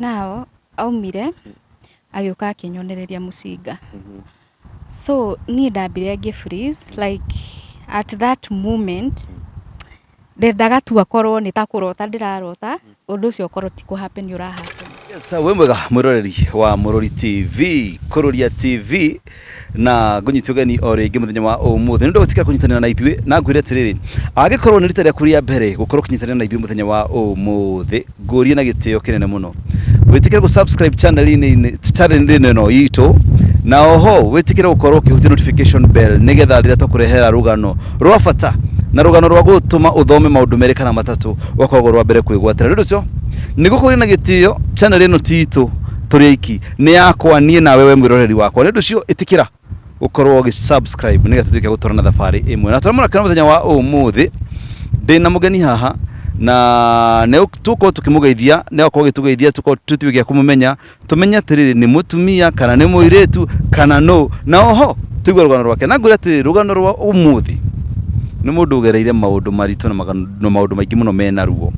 Nao aumire agĩũka akĩnyonereria Mucinga. So niĩ ndambire ngĩ-freeze like at that moment ndendaga tu akorwo nĩ ta kũrota ndĩrarota ũndũ ũcio ũkorwo ti kũ-happen ũra-happen. Yes, we mwega mwĩroreri wa Mũrori TV, Kũrũria TV na ngũnyitio geni o rĩngĩ mũthenya wa ũmũthĩ. Nĩ ndagũtikĩra kũnyitanĩra na ithuĩ na ngwĩre atĩrĩrĩ, angĩkorwo nĩ rita rĩaku rĩa mbere gũkorwo kũnyitanĩra na ithuĩ mũthenya wa ũmũthĩ, ngũrie na gĩtĩo kĩnene mũno wĩtĩkĩre gũ-subscribe channel-inĩ ĩno itũ, na oho wĩtĩkĩre gũkorwo ũkĩhutia notification bell nĩgetha rĩrĩa tũkũrehera rũgano rwa bata na rũgano rwa gũtũma ũthome maũndũ merĩ kana matatũ ũgakorwo rwa mbere kwĩgwatĩra. Nĩ ũndũ ũcio nĩgũkũria na gĩtĩo, channel ĩno ti itũ tũrĩ aiki, nĩ yakwa niĩ nawe we mwĩroreri wakwa. Nĩ ũndũ ũcio ĩtĩkĩra ũkorwo ũgĩ-subscribe nĩgetha tũtuĩke gũtwarana thabarĩ ĩmwe. Na tũrĩa mũrakĩona mũthenya wa ũmũthĩ ndĩna mũgeni haha na tũkorwo tũkĩmũgeithia, nĩ agakorwo agĩtũgeithia tũtuĩke gĩa kũmũmenya, tũmenye atĩrĩrĩ nĩ mũtumia kana nĩ mũirĩtu kana no, na oho tũigue rũgano rwake. Na ngwĩre atĩrĩrĩ rũgano rwa ũmũthĩ nĩ mũndũ ũgereire maũndũ maritũ na maũndũ maingĩ mũno mena ruo.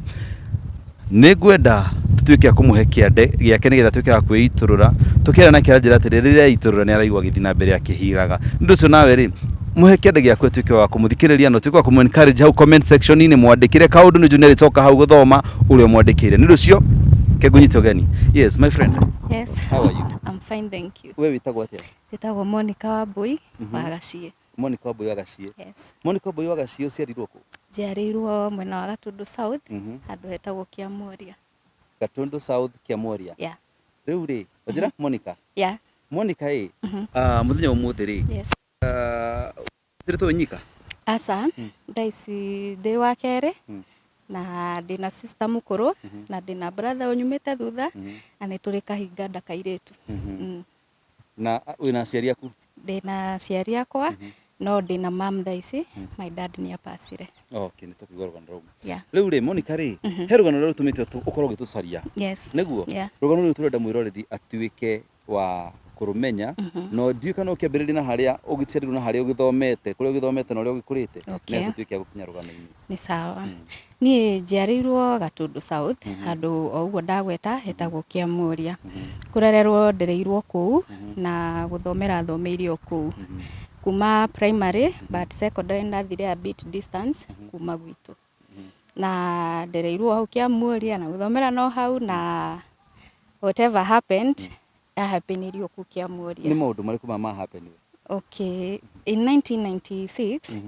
Nĩ ngwenda tũtuĩke a kũmũhe kĩande gĩake nĩgetha tuĩke a kwĩitũrũra, tũkĩera na kĩanjĩra atĩrĩrĩ rĩrĩa eitũrũra nĩ araigua gĩthiĩ na mbere akĩhiraga. Nĩ ũndũ ũcio nawe rĩ, mũhe kĩande gĩaku tuĩke wa kũmũthikĩrĩria na tuĩke wa kũmũ-encourage hau comment section-inĩ, mwandĩkĩre kaũndũ nĩ nĩ rĩtoka hau gũthoma ũrĩa mwandĩkĩire. Nĩ ũndũ ũcio ke ngũnyitio geni. Yes my friend. Yes. How are you? I'm fine, thank you. We wĩtagwo atĩa? Njĩtagwo Monica Wambui wa Gaciĩ. Monica Wambui wa Gaciĩ. Yes. Monica Wambui wa Gaciĩ ũciarirwo kũ? Njiarĩirwo mwena wa Gatundu South, handũ hetagwo Kĩamworia. Gatundu South, Kĩamworia. Yeah. Rĩu rĩ, njĩra Monica. Yeah. Monica ĩ, mũthenya ũmũthĩ rĩ. Yes. Tũrĩ nyika? Aca, thaa ici ndĩ wa kerĩ na ndĩna sister mũkũrũ na ndĩna brother ũnyumĩte thutha na nĩ tũrĩ kahinga nda kairĩtu. Na wĩna aciari aku? Ndĩna aciari akwa no ndĩna mom thaa ici, my dad nĩ apacire. Okay, nĩ tũkĩigua rũgano rũu. Yeah. Rĩu rĩ Monica rĩ, he rũgano rũrĩa rũtũmĩte ũkorwo ũgĩtũcaria. Yes. Nĩguo? Yeah. Rũgano rũrũ tũrenda mwĩroreri atuĩke wa kũrũmenya, no ndiũĩ kana ũkĩambĩrĩria na harĩa ũgĩciarirwo na harĩa ũgĩthomete, kũrĩa ũgĩthomete na ũrĩa ũgĩkũrĩte. Okay. Na tũtuĩke a gũkinya rũgano-inĩ. Nĩ sawa. Niĩ njiarĩirwo Gatundu South, handũ o ũguo ndagweta hetagwo Kĩamworia. Kũrererwo ndereirwo kũu na gũthomera thomeirio kũu. Kuma primary but secondary ndathire a bit distance kuma gwitũ. Na ndereirwo hau Kĩamworia na gũthomera no hau na whatever happened happened kũu Kĩamworia. Nĩ maũndũ marĩkũ ma happened? Okay. In 1996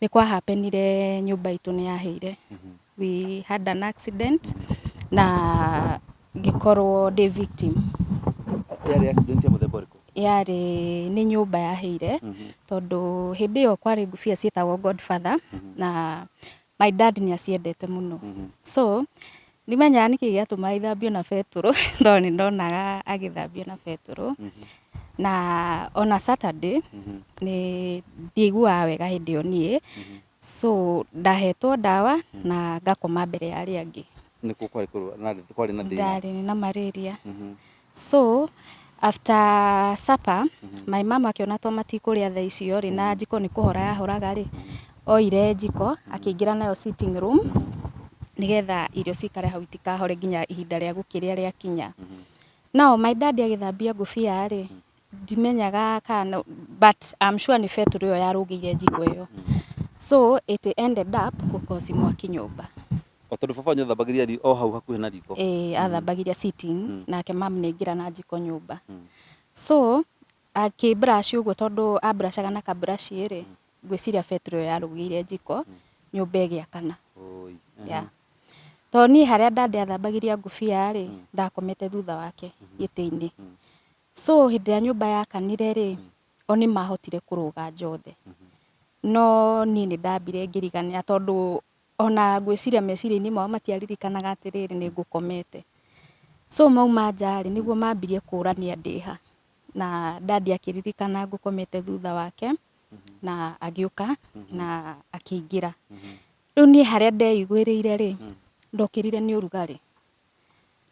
nĩ kwa happenire nyũmba itũ nĩ yahĩire. We had an accident na ngĩkorwo ndĩ victim. Yarĩ accident ya mũthemba ũrĩkũ? Yarĩ nĩ nyũmba yahĩire tondũ hĩndĩ ĩyo kwarĩ ngũbia ciĩtagwo Godfather na my dad nĩ aciendete mũno. So ndimenyaga nĩkĩ gĩatũma ithambio na betũrũ tondũ nĩ ndonaga agĩthambio na betũrũ. Na ona Saturday nĩ ndiaiguaga wega hĩndĩ ĩyo niĩ, so ndahetwo ndawa na ngakoma mbere ya arĩa angĩ. Nĩkũ kwarĩ na thĩna? Ndarĩ na malaria. So after supper my mom akĩona to matikũrĩa thaa icio rĩ na njiko nĩ kũhora yahoraga rĩ, oire njiko akĩingĩra nayo sitting room nĩgetha irio cikare hau itikahore nginya ihinda rĩa gũkĩrĩa rĩakinya. Now my dad agĩthambia ngũbia rĩ, ndimenyaga kana but I'm sure nĩ betũrũ ĩyo yarũgĩire njiko ĩyo. So it ended up gũkosi mwaki nyũmba. O tondũ baba wanyu athambagĩria o hau hakuhĩ na riko? Athambagĩria sitting nake mom nĩ aingĩra na njiko nyũmba. So akĩ-brush ũguo tondũ a-brushaga na ka-brush rĩ, ngwĩciria betũrũ ĩyo yarũgĩire njiko nyũmba ĩgĩakana. Yeah. Tondũ niĩ harĩa dad athambagĩria ngũbia rĩ, ndakomete thutha wake gĩtĩ-inĩ. So hĩndĩ ĩrĩa nyũmba yakanire rĩ, o nĩ mahotire kũrũga njothe. No niĩ nĩ ndambire ngĩrigania tondũ ona ngwĩciria meciria-inĩ mao matiaririkanaga atĩrĩrĩ nĩ ngũkomete. So mauma nja rĩ nĩguo mambirie kũrania ndĩha. Na dad akĩririkana ngũkomete thutha wake na agĩũka na akĩingĩra. Rĩu niĩ harĩa ndeiguĩrĩire rĩ, ndokĩrire nĩ ũrugarĩ.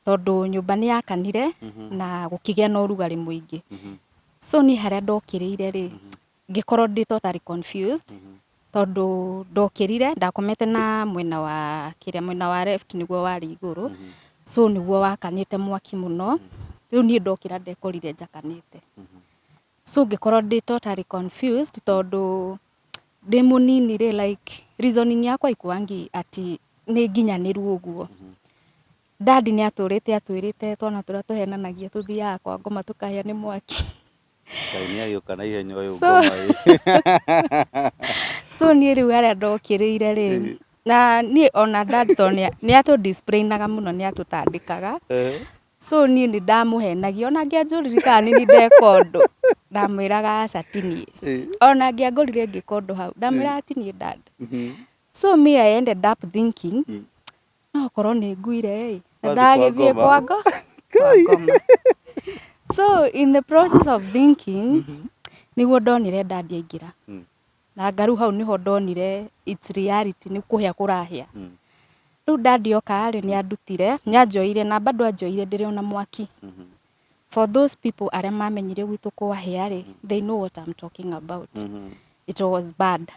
Tondũ nyũmba nĩ yakanire na gũkĩgĩa na ũrugarĩ mũingĩ. So niĩ harĩa ndokĩrĩire rĩ, ngĩkorwo ndĩ totally confused. Tondũ ndokĩrire ndakomete na mwena wa left nĩguo warĩ igũrũ. so niguo wakanite mwaki muno riu ni ndokira ndekorire njakanite so ngikorwo ndi totally confused tondu ndi munini ri like reasoning yakwa ikuangi ati ni nginyaniru uguo dad ni atwirite twana turia tuhenanagia tuthiaga kwa ngoma tukahia ni mwaki Kaini agioka na ihenya uyu ngoma so ni riu aria ndokirire ri na ni ona dad to ni atu disciplinaga muno ni atutandikaga so ni ndamuhenagia ona ngianjuriri kana ni ndeka undu ndamwiraga aca tinie ona ngiangorire ngika undu hau ndamwiraga tinie dad so me I ended up thinking no korwo ni nguire na ndagithie kwa ngoma so in the process of thinking niguo ndonire dad aingira na ngaru hau niho ndonire it's reality ni kuhia kurahia riu dad yoka ni andutire nyanjoire na bado anjoire ndiri ona mwaki for those people aria mamenyire gwitu kwahia ri they know what I'm talking about it was bad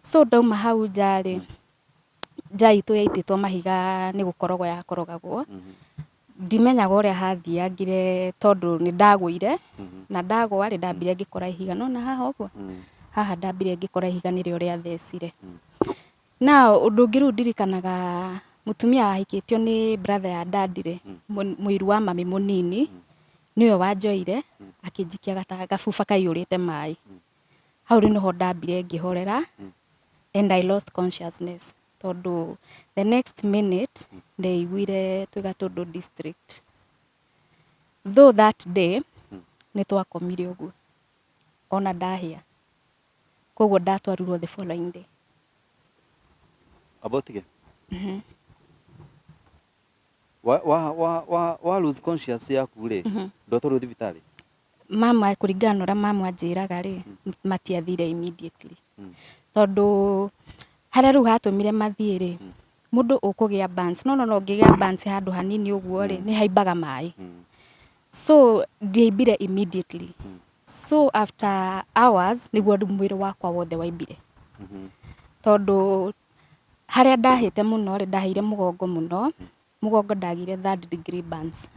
so ndauma hau njari njaitu yaititwo mahiga ni gukorogo yakorogagwo ndimenyaga uria hathiangire tondu ni ndagwire na ndagwa ri ndambire ngikora ihiga nona haha uguo haha ndambire ngikora ihiga ni rio ria thecire na undu ngiru ndirikanaga mutumia wahikitio ni brother ya dad ri muiru wa mami munini niwe wanjoire akinjikia gabuba kaiyurite mai hau ri noho ndambire ngihorera and I lost consciousness tondu the next minute ndeiguire Twigatundu district though that day ni twakomire uguo ona ndahia koguo ndatwarirwo the following day about again wa lose conscious yaku ri ndotoro thibitari mama kuringana na uria mama anjiraga ri matiathire immediately tondu haria riu hatumire mathie ri mundu ukugia burns no ngigia burns handu hanini uguo ri ni haimbaga mai so ndiaibire immediately so after hours niguo mwiri wakwa wothe waimbire tondu haria ndahite muno ri ndahire mugongo muno mugongo ndagire 3rd degree burns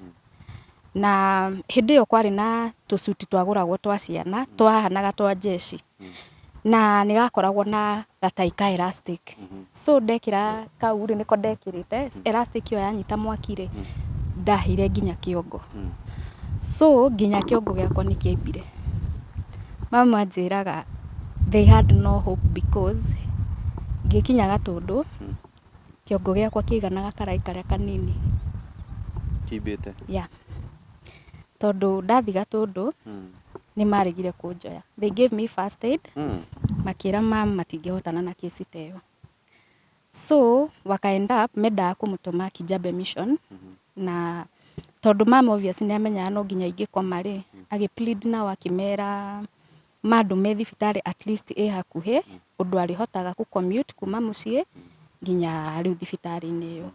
na hindi yo kwari na tusuti twaguragwo twa ciana twahanaga twa jeshi na nigakoragwo na gataika elastic so ndekira kau ri niko ndekirite elastic yo yanyita mwaki ri ndahire nginya kiongo so nginya kiongo giakwa nikiaimbire mama anjiraga they had no hope because ngikinya Gatundu kiongo giakwa kiganaga karai karia kanini kibite yeah tondu ndathi Gatundu ni marigire kunjoya they gave me first aid makira mama matingihotana na kesi teyo so waka end up meda kumutuma Kijabe mission na tondu mama obviously ni amenya no nginya ingikoma ri agi plead na wakimera mandu me thibitari at least hakuhi undu arihotaga ku commute kuma mucie nginya riu thibitari ni yo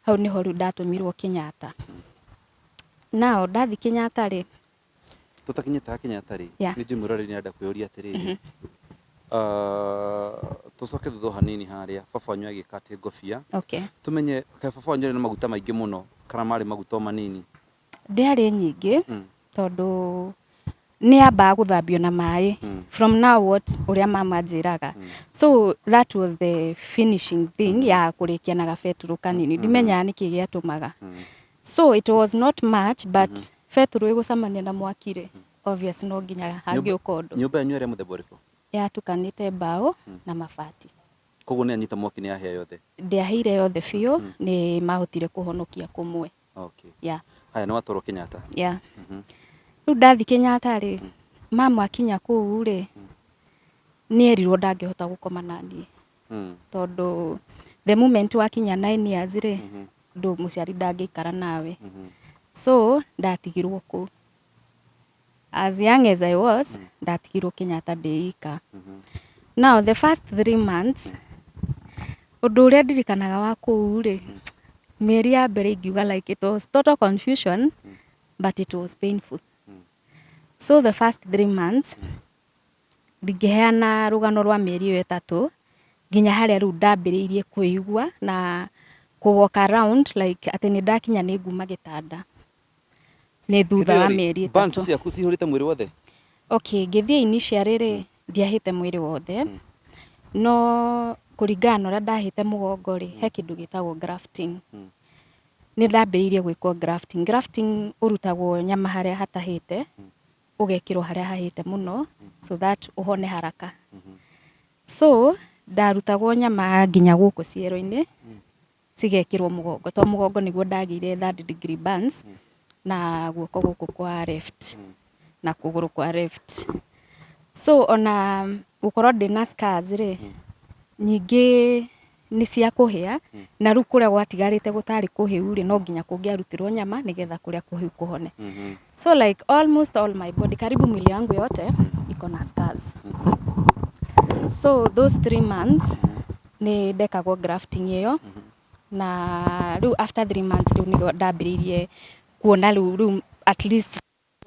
hau niho riu ndatumirwo Kenyatta nao ndathi Kenyatta ri tutakinyita Kenyatta ri ni jimurari ni anda kuyuria atiriri tucoke thutha hanini haria baba wanyu agikate ngofia tumenye ka baba wanyu ni maguta maingi muno kana mari maguta manini ndiari nyingi tondu ni amba guthambio na mai from now what uria mama anjiraga so that was the finishing thing ya kurikia na gabeturu kanini ndimenya niki giatumaga so it was not much but beturu igucamania na mwaki ri obvious no nginya hangi ukondo nyumba yanyu ere muthemba uriko yatukanite mbao na mabati koguo ni anyita mwaki ni ahia yothe ndiahire yothe biu ni mahotire kuhonokia kumwe haya ni watoro Kenyatta riu ndathi Kenyatta ri mama akinya kuu ri ni erirwo ndangihota gukoma nani tondu the moment wakinya 9 years ri ndu muciari ndangikara nawe so ndatigirwo ku as young as I was ndatigirwo Kenyatta ndeika now the first 3 months undu uria ndirikanaga wa kuu ri mieri ya mbere ingiuga like it was total confusion but it was painful so the first 3 months ndigeheana rugano rwa mieri 3 nginya haria riu ndambiriirie kuigua na walk around like atĩ nĩ ndakinya nĩ nguma gĩtanda nĩ thutha wa mĩeri 3. Bands ciaku cihũrĩte mwĩrĩ wothe? Okay, ngĩthiĩ initially rĩ ndiahĩte mwĩrĩ wothe no kũringana na ũrĩa ndahĩte mũgongo rĩ he kĩndũ gĩtagwo grafting. Nĩ ndambĩrĩirie gwĩkwo grafting. Grafting ũrutagwo nyama harĩa hatahĩte ũgekĩrwo harĩa hahĩte mũno so that ũhone haraka. So ndarutagwo nyama nginya gũkũ ciero-inĩ cigekĩrwo mũgongo to mũgongo nĩguo ndagĩire 3rd degree burns na guoko gũkũ kwa left na kũgũrũ kwa left. So ona gũkorwo ndĩna scars rĩ nyingĩ nĩ cia kũhĩa na rĩu kũrĩa gwatigarĩte gũtarĩ kũhĩu rĩ no nginya kũngĩarutirwo nyama nĩgetha kũrĩa kũhĩu kũhone. So like almost all my body karibu mwili yangu yote iko na scars. So those 3 months nĩ ndekagwo grafting ĩyo na rĩu after 3 months rĩu nĩ ndambĩrĩirie kuona rĩu at least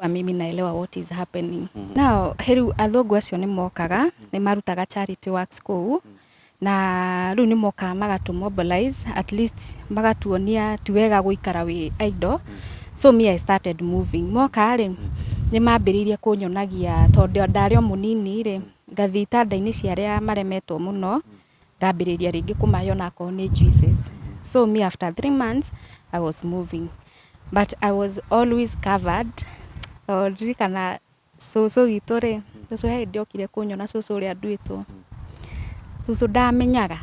mimi naelewa what is happening. Now rĩu athũngũ acio nĩ mokaga nĩ marutaga charity works kũu na rĩu nĩ mokaga magatumobilize at least magatuonia ti wega gũikara wĩ idle. So me I started moving. Moka rĩ nĩ mambĩrĩirie kũnyonagia tondũ ndarĩ o mũnini rĩ ngathi itanda-inĩ cia arĩa maremetwo mũno ngambĩrĩria rĩngĩ kũmahe na akorwo nĩ juices. So me after 3 months I was moving but I was always covered. Kana cũcũ witũ rĩ cũcũ he hĩndĩ okire kũnyona cũcũ ũrĩa nduĩtwo cũcũ ndamenyaga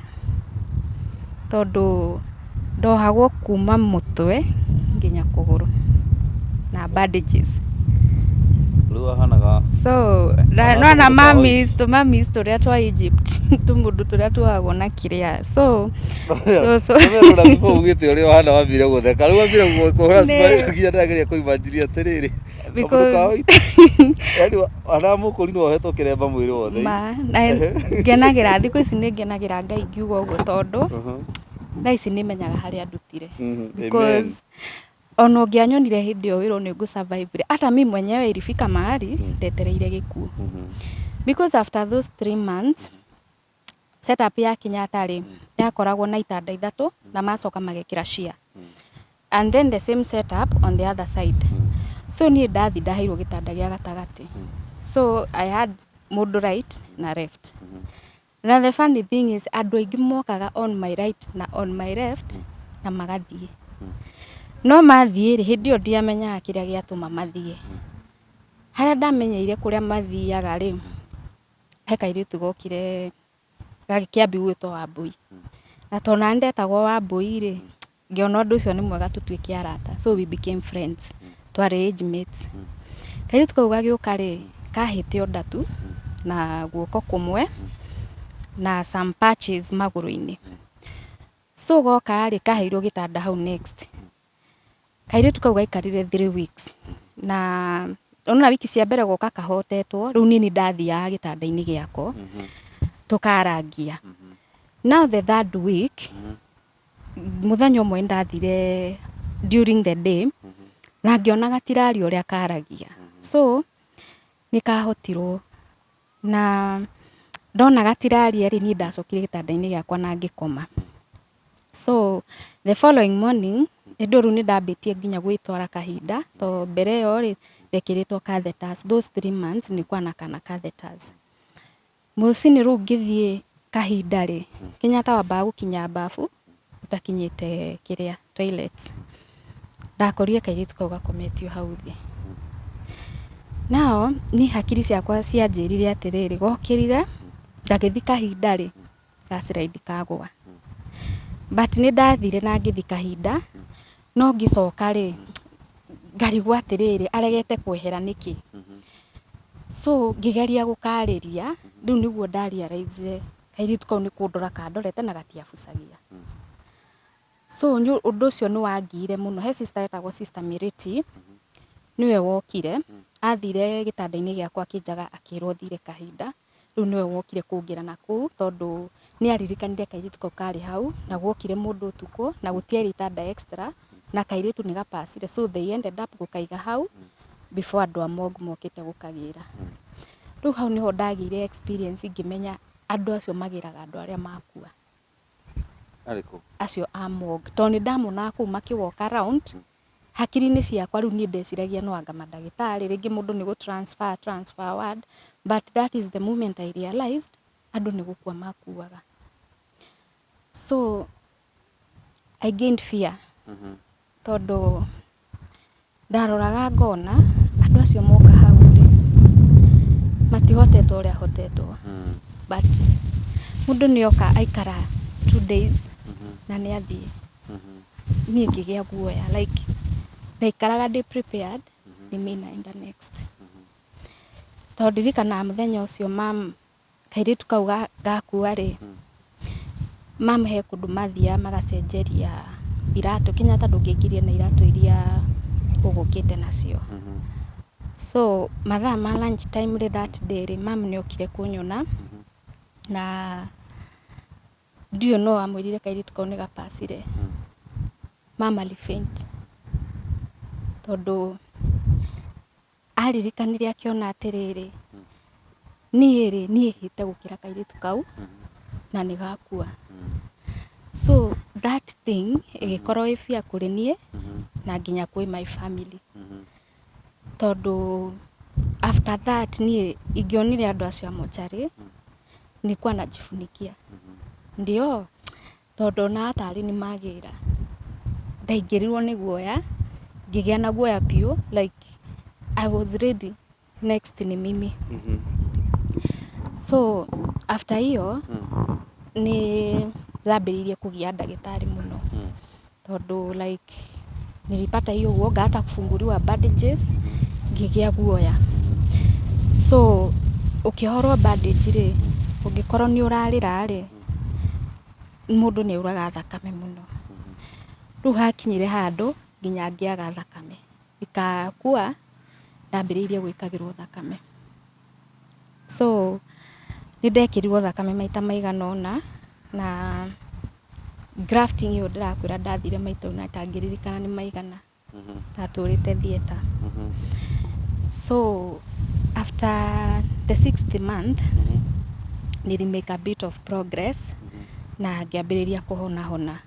tondũ ndohagwo kuma mũtwe nginya kũgũrũ na bandages. So na mamis tũrĩa twa Egypt tũmũndũ tũrĩa tuohagwo na kĩrĩa. So ugĩte ũrĩa wahana wambire gũtheka rĩu wambire kũhũra smile nginya ndageria kũimanjiria atĩrĩrĩ because yani anamũkũri no ohetwo kĩremba mwĩrĩ wothe. Ngenagĩra thikũ ici nĩ ngenagĩra Ngai ngiuga ũguo tondũ thaa ici nĩ menyaga harĩa ndutire because ono ũngĩanyonire hĩndĩ ĩyo wĩrwo nĩ ngũ-survive hata mimi mwenyewe ilifika mahali ndetereire gĩkuũ because after those 3 months setup ya Kenyatta rĩ yakoragwo na itanda 3 na macoka magekĩra shear and then the same setup on the other side. So niĩ ndathi ndaheirwo gĩtanda gĩa gatagatĩ. So I had mũndũ right na left. Na the funny thing is andũ aingĩ mokaga on my right na on my left na magathiĩ. No mathiĩ rĩ hĩndĩ ĩyo ndiamenyaga kĩrĩa gĩatũma mathiĩ. Harĩa ndamenyeire kũrĩa mathiaga rĩ he kairĩtu gokire gagĩkĩambi gwĩtwo Wambui. Na tona ndetagwo Wambui rĩ ngĩona ũndũ ũcio nĩ mwega tũtuĩke arata. So we became friends. Twarĩ age mates. Kairĩtu kau gagĩũka rĩ kahĩte onda tu na guoko kũmwe na some patches magũrũ-inĩ. So goka rĩ kaheirwo gĩtanda hau next. Kairĩtu kau gaikarire 3 weeks na ona wiki cia mbere goka kahotetwo rĩu nini ndathiaga gĩtanda-inĩ gĩako tũkarangia. Now the 3rd week mũthenya ũmwe ndathire during the day na ngĩona gatirario ũrĩa karagia. So nĩkahotirwo na ndona gatiraria rĩ niĩ ndacokire gĩtanda-inĩ gĩakwa na ngĩkoma. So the following morning rĩu nĩ ndambĩtie nginya gwĩtwara kahinda to mbere ĩyo rĩ ndekĩrĩtwo catheters. Those 3 months nĩ kwanaka na catheters. Mũciĩ rĩu ngĩthiĩ kahinda rĩ Kenyatta wambaga gũkinya bafu utakinyĩte kĩrĩa toilets. Ndakorire kairĩtu kau gakometio hau thĩ. Now ni hakiri ciakwa cianjĩrire atĩrĩrĩ gokĩrire ngagĩthi kahinda rĩ gaciraidi kagwa. But nĩ ndathire na ngĩthi kahinda no ngĩcoka rĩ ngarigwo atĩrĩrĩ aregete kwehera nĩkĩ. So ngĩgeria gũkarĩria rĩu nĩguo ndarealize kairĩtu kau nĩ kũndora kandorete na gatiabucagia. So ũndũ ũcio nĩ wangiire mũno. He sister etagwo Sister Miriti niwe wokire athire gĩtanda-inĩ gĩakwa akĩnjaga akĩrwo thire kahinda. Rĩu niwe wokire kũngĩra na kũu tondũ nĩ aririkanire kairĩtu kau karĩ hau na gwokire mũndũ ũtukũ na gũtiarĩ itanda extra na kairĩtu nĩ gapacire. So they ended up gũkaiga hau before andũ a morgue mokĩte gũkagĩra. Rĩu hau nĩho ndagĩire experience ngĩmenya andũ acio magĩraga andũ arĩa makua. ariko acio a morgue to ni ndamona kuu maki walk around hakiri-inĩ ciakwa rĩu niĩ ndeciragia no anga mandagĩtarĩ rĩngĩ mũndũ nĩ transfer ward but that is the moment I realized andũ nĩ gũkua makuaga. So I gained fear tondũ ndaroraga ngona andũ acio moka hau rĩ matihotetwo ũrĩa hotetwo but mũndũ nĩoka aikara 2 days na nĩ athiĩ niĩ ngĩgĩa guoya like ndaikaraga ndĩ prepared nĩ mĩ naenda next tondũ ndirikana mũthenya ũcio mam kairĩtu kau gakua rĩ mam he kũndũ mathia magacenjeria iratũ Kenyatta ndũngĩingĩria na iratũ iria ũgũkĩte nacio. So mathaa ma lunch time rĩ that day rĩ mam nĩokire kũnyona na ndiũ no amwĩrire kairĩtu kau nĩ gapacire. Mam alifaint tondũ aririkanire akĩona atĩrĩrĩ niĩ hĩte gũkĩra kairĩtu kau na nĩ gakua. So that thing ĩgĩkorwo ĩ fear kũrĩ niĩ na nginya kwĩ my family tondũ after that niĩ ingĩonire andũ acio a mocarĩ nilikuwa najifunikia ndio tondũ na atarĩ nĩ magĩra ndaingĩrirwo nĩ guoya ngĩgĩa na guoya biũ like I was ready next ni mimi. So after hiyo nĩ ndambĩrĩirie kũgia ndagĩtarĩ mũno tondũ like nilipata hiyo uoga hata kufunguliwa bandages ngĩgĩa guoya. So ukĩhorwo bandage rĩ ũngĩkorwo nĩ ũrarĩra rĩ mũndũ nĩ ũraga thakame mũno. Rĩu hakinyire handũ nginya ngĩaga thakame ikakua ndambĩrĩirie gwĩkagĩrwo thakame. So nĩndekĩrirwo thakame maita maigana ũna na grafting iyo ndĩrakwĩra ndathire maita ũna itangĩririkana nĩ maigana ndatũrĩte theater. So after the 6th month nili make a bit of progress na ngĩambĩrĩria kũhona.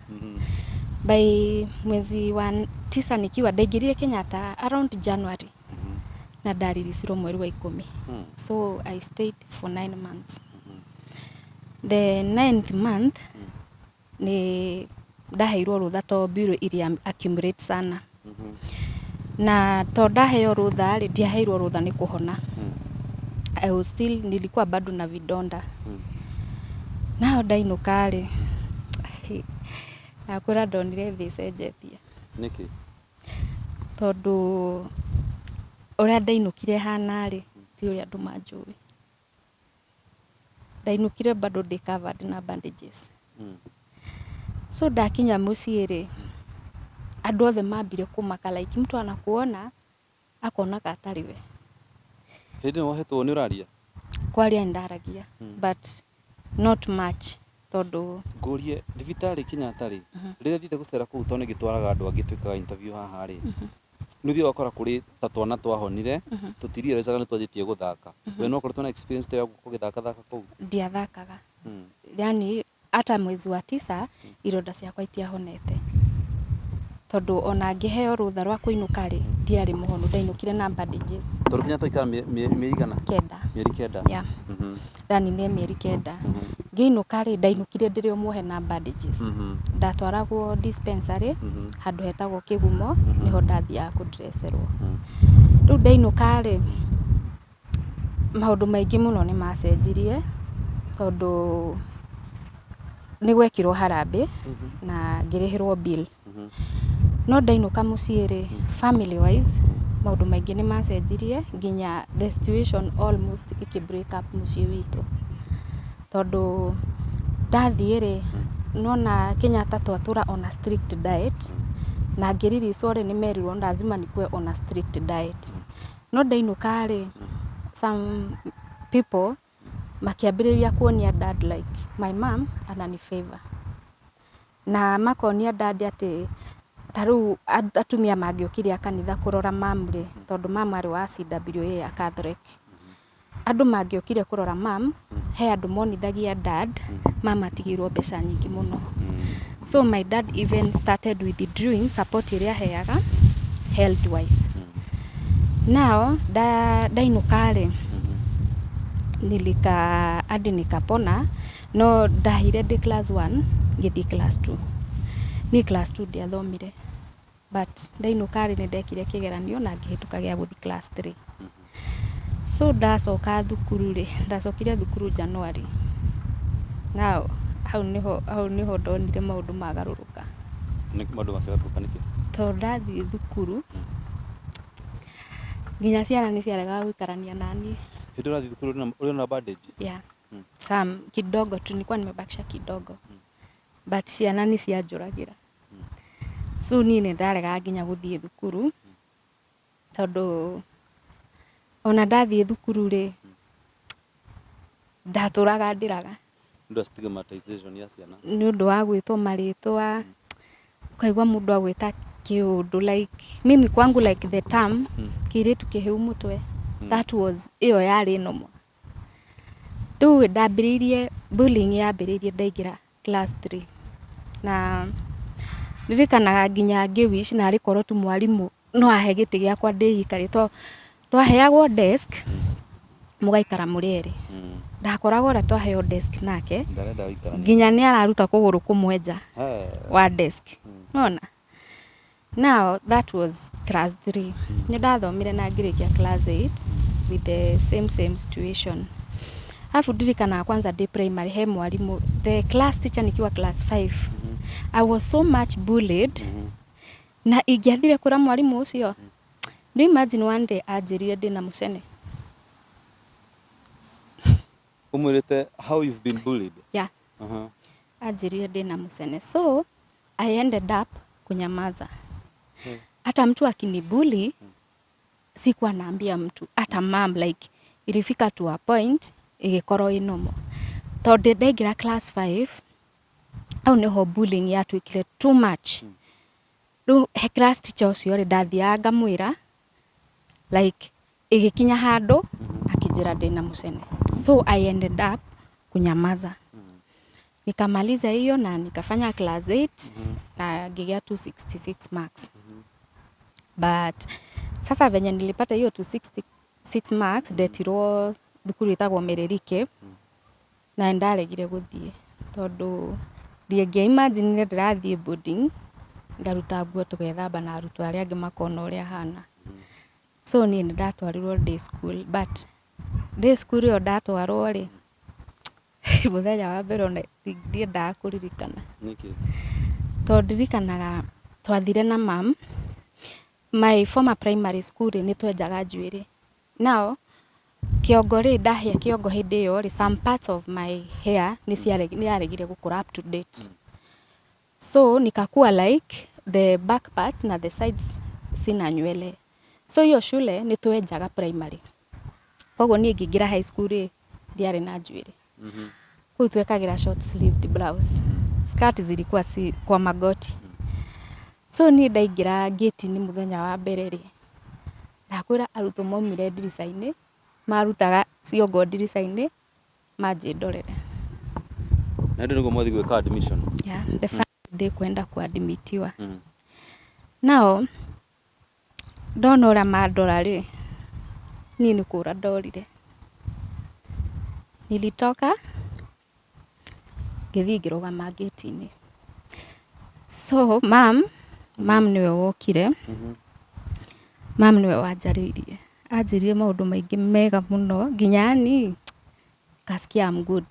By mwezi wa 9 nikiwa ndaingĩrire Kenyatta around January na ndariricirwo mweri wa 10. So I stayed for 9 months. The 9th month ni ndaheirwo rutha to bureau iria accumulate sana. Na to ndaheo rutha rĩ ndiaheirwo rutha nĩ kũhona. I was still nilikuwa bado na vidonda. Nao ndainũka rĩ nakwĩra ndonire thĩ cenjetie. Nĩkĩ? Tondũ ũrĩa ndainũkire hana rĩ ti ũrĩa andũ manjũĩ. Ndainũkire bado ndĩ covered na bandages. So ndakinya mũciĩ rĩ andũ othe mambire kũmaka like mtu anakuona akona katarĩ we. Hĩndĩ ĩyo wahetwo nĩ ũraria? Kwaria ndaragia but not much tondũ ngũrie thibitarĩ Kenyatta rĩ rĩrĩa thiĩte gũcera kũu to nĩ gĩtwaraga andũ angĩ twĩkaga interview haha rĩ nĩ ũthiĩ wakora kũrĩ ta twana twahonire tũtirirecaga nĩ twanjĩtie gũthaka. We no ũkoretwo na experience ya gũgĩthaka kũu? Ndiathakaga. Yani hata mwezi wa 9 ironda ciakwa itiahonete tondũ ona ngĩheo rutha rwa kũinũka rĩ ndiarĩ mũhonu ndainũkire na bandages. Tondũ Kenyatta ikara mĩeri igana? 9. Mĩeri 9? Yeah. Ndanine mĩeri 9. Ngĩinũka rĩ ndainũkire ndĩrĩ o muohe na bandages. Ndatwaragwo dispensary handũ hetagwo Kĩgumo niho ndathiaga kũdresserwo. Rĩu ndainũka rĩ maũndũ maingĩ mũno nĩ macenjirie tondũ nĩ gwekirwo harambĩ na ngĩrĩhĩrwo bill. No ndainũka mũciĩ rĩ family wise maũndũ maingĩ nĩ macenjirie nginya the situation almost break up mũciĩ witũ. Tondũ ndathiĩ rĩ nona Kenyatta twatũra on a strict diet na ngĩriricwo rĩ nĩ merirwo lazima nikuwe on a strict diet. No ndainũka rĩ some people makiambĩrĩria kuonia dad like my mom anani favor. Na makonia dad atĩ tarĩu atumia mangĩokire a kanitha kũrora mam rĩ tondũ mam arĩ wa CWA ya Catholic. Andũ mangĩokire kũrora mam he andũ monithagia dad mam atigĩirwo mbeca nyingĩ mũno. So my dad even started withdrawing support iria heaga health wise. Now ndainukare nilika hadi nikapona, no Ndahiire ndi class 1 ngithi class 2. Ni class 2 ndiathomire, but ndainukare ni ndekire kigeranio na ngihituka gia guthi class 3. So ndacoka ndacokire thukuru January. Now hau niho ndonire maundu magaruruka. Ni maundu magaruruka niki? To ndathi thukuru nginya ciana ni ciarega gwikarania nani. Hindi urathi thukuru uri na bandage? Yeah. Sam kidogo tu nilikuwa nimebakisha kidogo. But ciana ni cianjuragira. So ni ndarega nginya guthie thukuru. Tondu ona ndathie thukuru ri ndaturaga ndiraga. Ndu stigmatization ya ciana. Ni undu wa gwitwo maritwa. Ukaigua mundu agwita kiundu like mimi kwangu like the term kiritu kiheu mutwe. That was iyo yari nomo. Tu ndambiririe bullying yambiririe ndaigira class 3. Na ndirikanaga nginya ngiwish na arikorwo tu mwarimu no ahe giti giakwa ndiyikari to twaheagwo desk mugaikara muri eri. Ndakoragwo ra twaheo desk nake nginya ni araruta kuguru kumwenja wa desk. Nona? Now that was class 3. Ni ndathomire na ngirikia class 8 with the same situation. Afu ndirikana kwanza day primary he mwarimu the class teacher nikiwa class 5. I was so much bullied. Na ingiathire kura mwarimu ucio. Do imagine one day ajirire Ndina mucene. Umurete how he's been bullied? Yeah. Ajirire Ndina mucene. So I ended up kunyamaza. Hata mtu akinibully sikuwa naambia mtu. Hata mom like ilifika to a point igikorwo inomo. Tondu ndaigira class 5 au niho bullying yatwikire too much. Riu he class teacher ucio ri ndathiaga ngamwira like igikinya handu akijira Ndina mucene. So I ended up kunyamaza. Nikamaliza hiyo na nikafanya class 8 na ngigia 266 marks. But sasa venye nilipata hiyo 266 marks ndetirwo thukuru itagwo Mererike na ndaregire guthie tondu ndiengia imagine ndirathie boarding ngaruta nguo tugethamba na arutwo aria angi makona uria hana. So ni ndatwarirwo day school, but day school yo ndatwarwo ri muthenya wa mbere ona ndiendaga kuririkana. Niki? To ndirikanaga twathire na mam my former primary school ni twenjaga njuiri. Now kiongo ri ndahia kiongo hindi iyo ri some parts of my hair ni yaregire gukura up to date. So nikakuwa like the back part na the sides sina nywele. So hiyo shule ni twenjaga primary. Koguo ni ngingira high school ri ndiari na njuiri. Kuu twekagira short sleeved blouse. Skirt zilikuwa kwa magoti. So ni ndaingira gate ni muthenya wa mbere ri. Ndakwira arutwo maumire ndirica-ini marutaga ciongo ndirica-ini manjindorere. Na ndio mwathi gweka admission? Yeah, the first day kwenda kuadmitiwa. Now ndona uria mandora ri ni nikura ndorire. Nilitoka ngithi ngirugama gate-ini. So mam niwe wokire. Mam niwe wanjaririe. Anjirie maundu maingi mega muno nginya ni kasikia I'm good.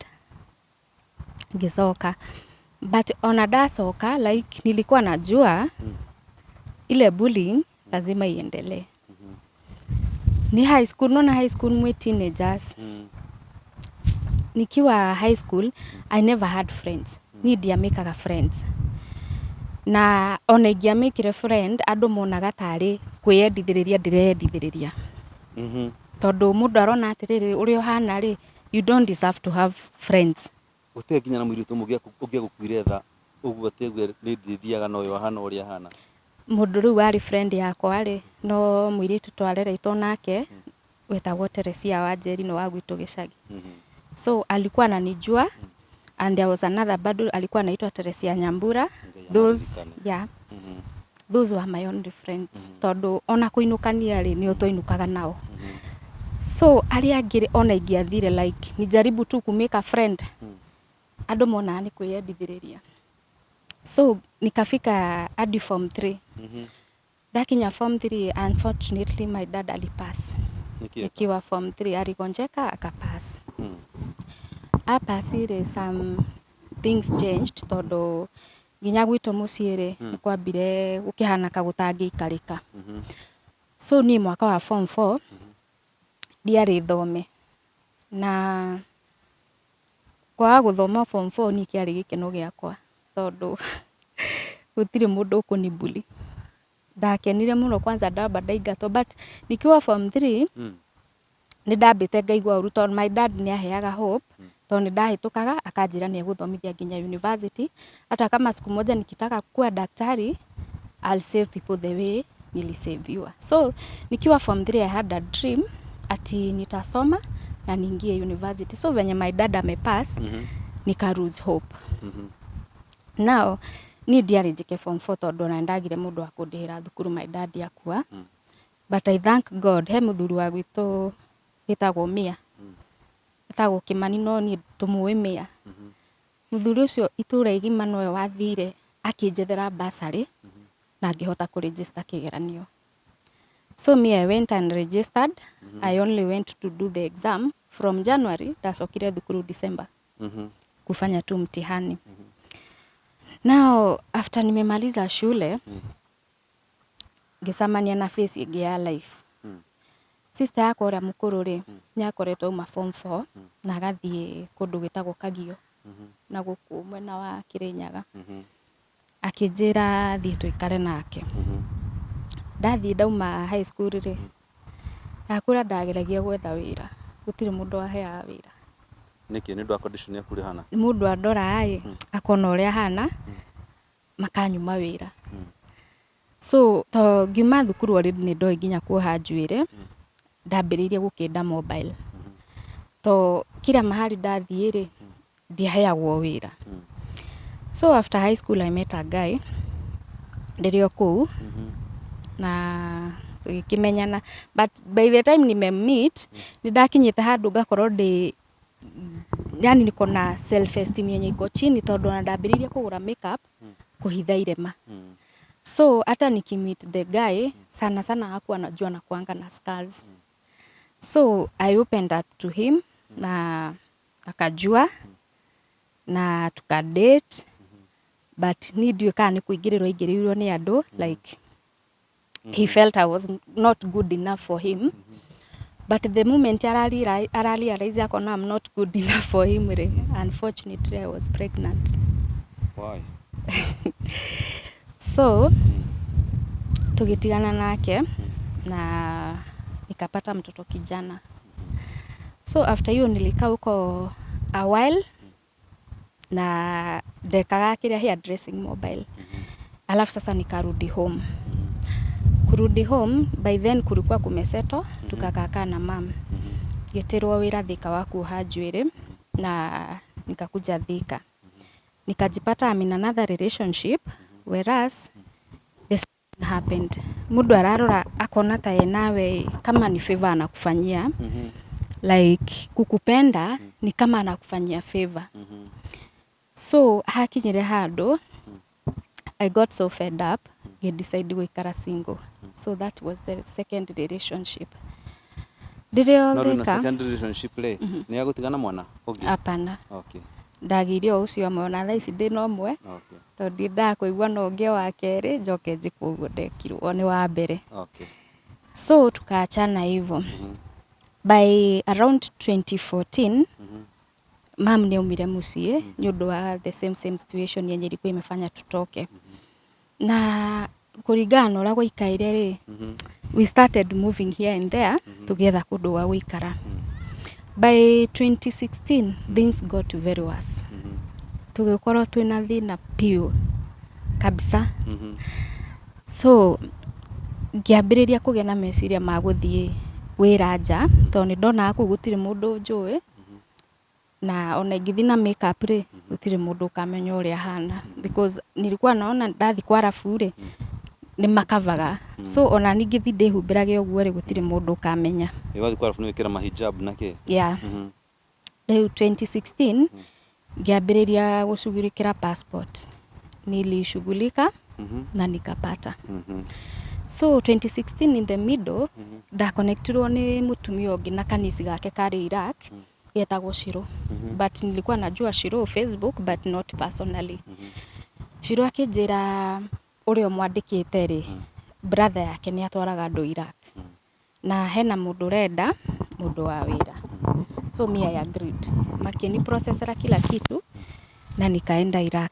Ngicoka. But ona ndacoka like nilikuwa najua ile bullying lazima iendelee. Ni high school, nona high school mwe teenagers. Nikiwa high school I never had friends. Ni ndiamekaga friends. Na ona ingiamekire friend andu monaga tari kwiyendithiriria ndireyendithiriria. Tondu mundu arona atiriri uri ohana ri you don't deserve to have friends. Utige kinya na mwiritu mugia gukwire tha uguo tegwe ni ndithiaga no yo hana uri hana. Mundu riu ari friend yakwa ri no mwiritu twarereitwo nake wetagwo Teresia wa Njeri no wa gwitu gicagi. So alikuwa ananijua and there was another bado alikuwa anaitwa Teresia Nyambura. Those were my only friends. Tondu ona kuinukania ri ni utwinukaga nao. So aria angire ona ingiathire like nijaribu tu kumake a friend. Ando mona ni kwiyendithiriria. So nikafika hadi form 3. Dakinya form 3, unfortunately my dad alipass. Nikiwa form 3 aligonjeka akapass. Apasire some things changed tondu nginya gwito muciire kwambire gukihana kagutangi ikarika. So ni mwaka wa form 4 diari thome na kwa guthoma form 4 ni kiari gikeno giakwa tondu gutire mundu kunibuli. Ndakenire muno kwanza ndamba ndaigato but nikiwa form 3 ni ndambite ngaigua uru tondu my dad ni aheaga hope tondu ndahitukaga akanjira ni eguthomithia nginya university hata kama siku moja nikitaka kuwa daktari I'll save people the way nilisaviwa. So nikiwa form 3 I had a dream ati nitasoma na niingie university. So venye my dad amepass nika lose hope. Now ni diari jike form 4 tondu na ndagire mundu akundihira thukuru my dad yakua. But I thank God he muthuri wa gwitu witagwo Mia. Etagwo Kimani no ni tumuwe Mia. Muthuri ucio itura igima noe wathire akinjethera bursary na ngihota ku register kigeranio. So me I went and registered. I only went to do the exam from January ndacokire thukuru December. Kufanya tu mtihani. Now after nimemaliza shule ngisamania na face igi ya life. Sister yakwa uria mukuru ri nyakoretwo uma form 4 na agathie kundu gitagwo Kagio na guku mwena wa Kirinyaga. Akinjira thie tuikare nake. Ndathie ndauma high school ri akura ndageragia gwetha wira gutire mundu aheaga wira. Niki ni ndu condition yaku ri hana mundu andora ai akona uria hana makanyuma wira. So to ngima thukuru already ni ndoi nginya kuoha njuire ndambiririe gukenda mobile to kila mahali ndathie ri ndiaheagwo wira. So after high school I met a guy ndirio kuu na tukimenyana but by the time nime meet ndakinyite handu ngakorwo ndi yani niko na self esteem yenye iko chini tondu na ndambiririe kugura makeup kuhitha Irema. So hata nikimeet the guy sana sana hakuwa anajua na kuanga na scars. So I opened up to him na akajua na tukadate but ni ndio kana kuigirirwo ni andu like he felt I was not good enough for him. But the moment I realized I'm not good enough for him, unfortunately I was pregnant. Why? So tugitigana nake na nikapata mtoto kijana. So after hiyo nilikaa huko a while na ndekaga kiria hair dressing mobile. Alafu sasa nikarudi home. Kurudi home by then kulikuwa kumeseto tukakaa na mom. Geterwa wira Thika wa kuoha njuire na nikakuja Thika. Nikajipata I'm in another relationship whereas the same happened. Mundu ararora akona ta nawe kama ni favor anakufanyia. Like kukupenda ni kama anakufanyia favor. So hakinyire hado I got so fed up I decided guikara single. So that was the second relationship. Ndirio Thika. No, second relationship le ni agutigana mwana ungi? Apana. Okay. Ndagirio ucio mwana tha ici ndi no mwe. Okay. Tondi ndakuigua no nge wa keri njoke njiku uguo ndekirwo ni wa mbere. Okay. So tukaachana hivyo. By around 2014 mam ni umire mucie nyundo wa the same situation yenye ilikuwa imefanya tutoke. Na kuringana ura gwaikaire ri we started moving here and there together kundu wa guikara. By 2016 things got very worse. Tugikorwo twina thina piu kabisa. So ngiambiriria kugia na meciria ma guthie wira nja tondu ndona aku gutire mundu njui na ona ingithi na makeup ri gutire mundu kamenya uria hana because nilikuwa naona ndathi kwa rafu ri ni makavaga so ona ningithi ndihumbirage uguo ri gutire mundu kamenya wathi kwa rafu ni wikira mahijab nake yeah riu 2016 ngiambiriria gushughulikira passport nilishughulika na nikapata so 2016 in the middle da connectirwo ni mutumia ungi na kanisi gake kari Iraq yetagwo Shiro but nilikuwa najua Shiro Facebook but not personally Shiro akinjira urio mwandikite ri brother yake ni atwaraga andu Iraq na hena mundu renda mundu wa wira so me I agreed makini processora kila kitu na nikaenda Iraq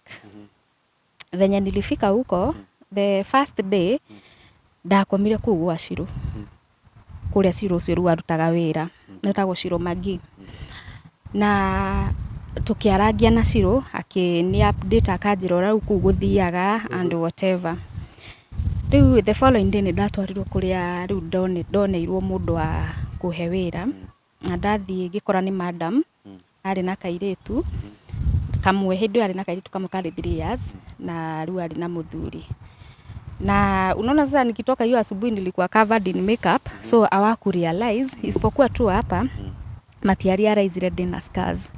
venye nilifika huko the first day ndakomire kuu gwa Shiro kuria Shiro ucio arutaga wira netagwo Shiro Magi na tukiaragia na Shiro akini update akanjira kuu guthiaga and whatever riu the following day ndatwarirwo kuria riu ndoneirwo mundu wa kuhe wira na ndathie gikora ni madam ari na kairetu kamwe hindu ari na kairetu kamwe kari 3 years na riu ari na muthuri na unaona sasa nikitoka hiyo asubuhi nilikuwa covered in makeup so hawaku realize isipokuwa tu hapa matiari realize Ndina scars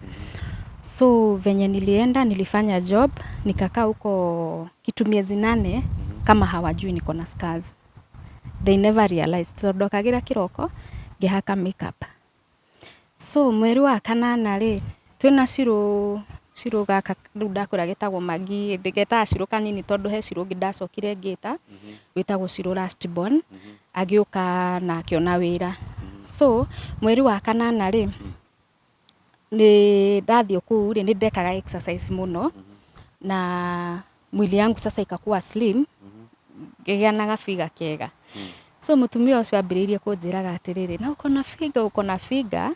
so venye nilienda nilifanya job nikakaa huko kitu miezi 8 kama hawajui niko na scars they never realized so dokagira kiroko ngihaka makeup so mweri wa kanana ri twina Shiro gaka riu ndakura getagwo Magi ndigeta Shiro kanini tondu he Shiro ngidacokire ngita witagwo Shiro last born agiuka na akiona wira so mweri wa kanana ri ni ndathio kuu ri ni ndekaga exercise muno na mwili yangu sasa ikakuwa slim ngigia na gafiga kega so mutumia ucio ambiririe kunjiraga atiriri na uko na figa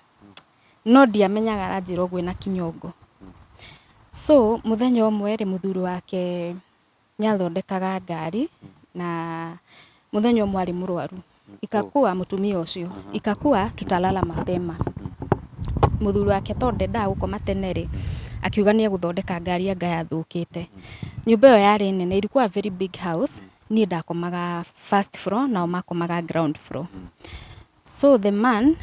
no ndiamenyaga ranjira uguo na kinyongo so muthenya umwe ri muthuri wake nyathondekaga ngari na muthenya umwe ari murwaru ikakuwa mutumia ucio ikakuwa tutalala mapema muthuri wake tonde nda gukoma tene ri akiuga ni guthondeka ngari anga yathukite nyumba yo yari nene ilikuwa very big house ni ndakomaga first floor na makomaga ground floor so the man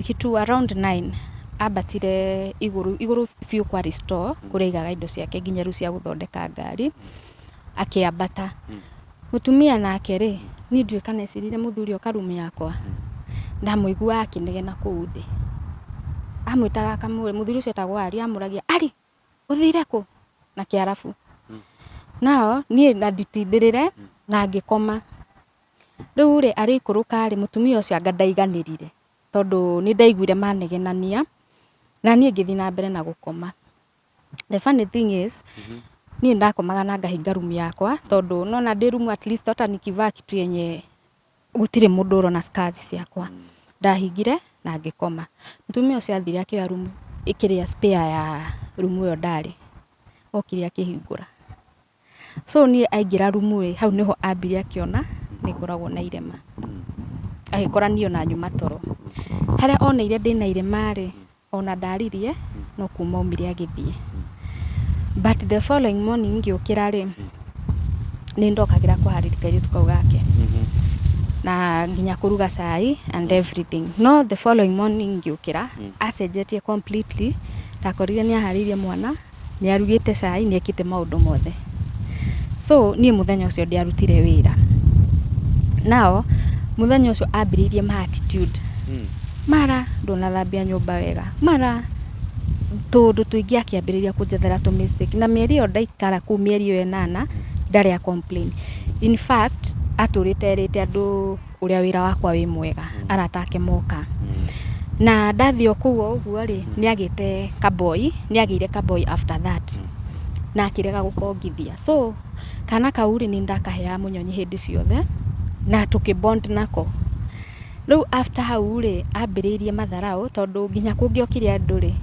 kitu around 9 abatire iguru fiu kwa restore kureigaga indo ciake nginya ru cia guthondeka ngari akiambata mutumia nake ri ni ndui kana cirire muthuri okarume yakwa ndamuigua akinegena kuu thi amwitaga kamwe muthuri ucio tagwo ari amuragia ari uthire ku na kiarafu nao ni na nditindirire na ngikoma riu ri ari kuruka ri mutumia ucio anga ndaiganirire tondu ni ndaiguire manegenania na nie ngithi na mbere na gukoma the funny thing is ni ndakomaga na ngahinga room yakwa tondu nona ndi room at least hata nikivaa kitu yenye gutire mundu ro na scars ciakwa ndahingire na ngikoma mutumia ucio athire akioya room ikiria spare ya room yo ndari okire akihingura so ni aingira room we hau niho ambiria akiona nikoragwo na irema agikora nio na nyuma toro haria oneire ndina irema ri ona ndaririe no kuma umire agithie but the following morning ngiukira ri ni ndokagira kuharirika iri tukau gake na nginya kuruga cai and everything no the following morning ngiukira acenjetie completely takorire ni aharirie mwana ni arugite cai ni ekite maundu mothe so ni muthenya ucio ndiarutire wira nao muthenya ucio ambiririe ma attitude mara ndonathambia nyumba wega mara tondu tuingi akiambiriria kunjethera to mistake na mieri yo ndaikara ku mieri yo 8 ndari a complain in fact aturiterete andu uria wira wakwa wi mwega aratake moka na ndathio kuo uguo ri ni agite kaboy ni agire kaboy after that na akirega gukongithia so kana kauri ni ndakahea munyonyi hindi ciothe na tukibond nako riu after hau ri ambiririe matharau tondu nginya kungiokire andu ri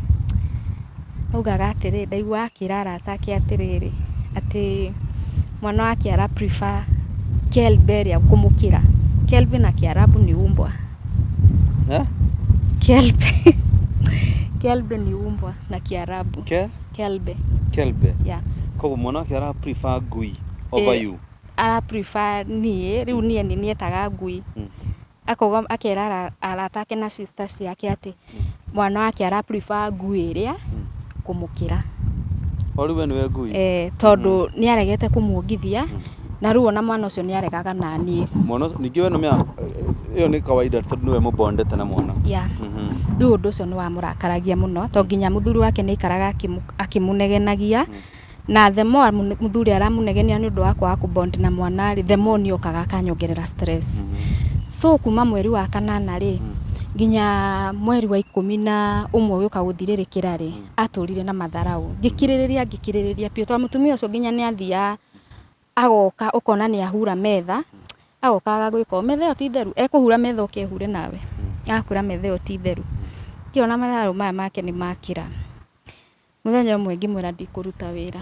ugaga atiri ndaigua akirara atake atiriri ati mwana wake ara prefer Kelberia ya kumukira Kelvin na Kiarabu ni umbwa Kelbe Kelbe ni umbwa na Kiarabu. Kelbe. Yeah. Koguo mwana wake ara prefer ngui over you. Ara prefer niĩ rĩu niĩ nĩ nietaga ngui. Akoga akera aratake na sisters yake ati mwana wake ara prefer ngui ĩrĩa kumukira. Oriwe niwe ngui. Tondu ni aregete kumuongithia na rĩu ona mwana ũcio ni aregaga na niĩ. Mwana ningĩ we no mĩa iyo ni kawaida tondu niwe mubondete na mwana. Yeah. Rĩu ũndũ ũcio nĩ wamũrakaragia mũno to nginya muthuri wake nĩ ikaraga akimunegenagia. Na the more muthuri aramunegenia ni ũndũ wa kwaga kubond na mwana ri the more ni okaga akanyongerera stress. So kuma mweri wa kanana ri nginya mweri wa 11 ũgĩũka gũthirĩrĩkĩra ri atũrire na matharau ngikirĩrĩria pio to mutumia ũcio nginya nĩ athia agoka ukona nĩ ahura metha agokaga gwĩka metha ti theru ekuhura metha ũkehure nawe akura metha ti theru kiona matharau maya make nĩ makira. Muthenya ũmwe ngĩmwĩra ndikũruta wĩra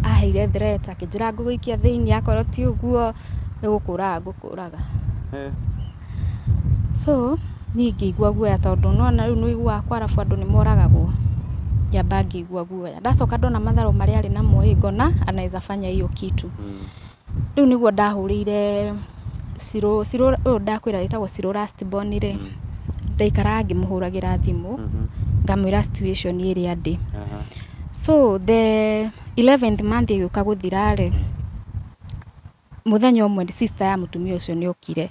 aheire threat akĩnjĩra ngũgũikia thĩinĩ akorwo ti ũguo ngũkũraga. So niĩ ngĩigua guoya tondũ nona rĩu nĩ Wakwa arabu andũ nĩ moragagwo ngĩamba ngĩigua guoya ndacoka ndona matharau marĩa arĩ namo ngona anaweza fanya hiyo kitu. Rĩu nĩguo ndahũrĩire Siro ũyũ ndakwĩra wĩtagwo Siro last born rĩ ndaikara ngĩmũhũragĩra thimũ ngamwĩra situation ĩrĩa ndĩ. So the 11th Monday gĩũka gũthira rĩ muthenya ũmwe sister ya mutumia ũcio nĩ okire.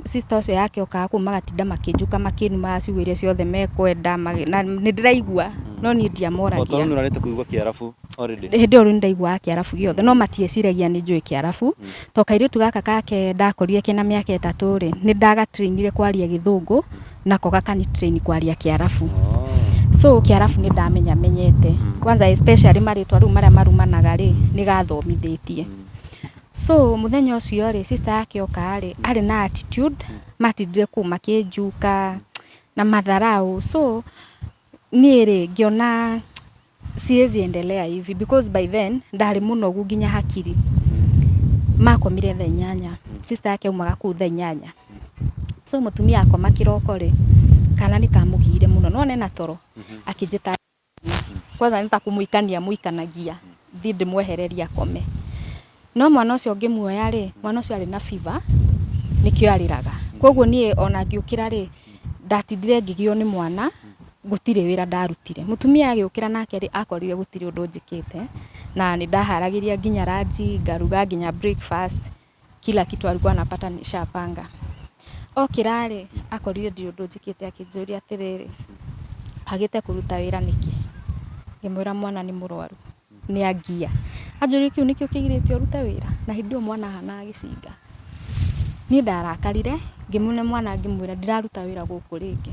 Sister ũcio yake okaga kũu magatinda makĩnjuka makĩnuma ciugo iria ciothe mekwenda na nĩ ndĩraigua no niĩ ndiamoragia. Otorwo nĩ ũrarĩte kũigua Kiarabu already. Hĩndĩ ĩyo ndaigua Kiarabu gĩothe no matieciragia nĩ njũĩ Kiarabu to kairĩtu gaka kake ndakorire kena mĩaka 3 rĩ nĩ ndagatrainire kwaria Gĩthũngũ nako gakani train kwaria Kiarabu. So Kiarabu nĩ ndamenyete kwanza especially marĩtwa rĩu marĩa marumanaga rĩ nĩ gathomithĩtie. So muthenya ũcio rĩ sister yake oka rĩ arĩ na attitude matindire kũu makĩnjuka na matharau. So niĩ rĩ ngĩona siwezi endelea hivi because by then ndarĩ mũnogu nginya hakiri. Makomire thaa 8 sister yake umaga kũu thaa 8. So mutumia akoma kĩroko rĩ kana nĩ kamũgire mũno no nena toro akĩnjĩta kwanza nĩtakũmũikania mũikanagia thiĩ ndĩmwehereria akome. No mwana ũcio ngĩmuoya rĩ mwana ũcio arĩ na fever nĩkĩo arĩraga. Koguo niĩ ona ngĩũkĩra rĩ ndatindire ngĩgio nĩ mwana gũtirĩ wĩra ndarutire. Mutumia agĩũkĩra nake rĩ akorire gũtirĩ ũndũ njĩkĩte na nĩ ndaharagĩria nginya ranji ngaruga nginya breakfast kila kitu alikuwa anapata nishapanga. Okĩra rĩ akorire ndirĩ ũndũ njĩkĩte akĩnjũria atĩrĩrĩ agĩte kũruta wĩra nĩkĩ. Ngĩmwĩra mwana nĩ mũrwaru nĩ angia. Anjũria kĩu nĩkĩo kĩgirĩtie ũrute wĩra na hĩndĩ ĩyo mwana hana gĩcinga. Niĩ ndarakarire ngĩmũne mwana ngĩmwĩra ndiraruta wĩra gũkũ rĩngĩ.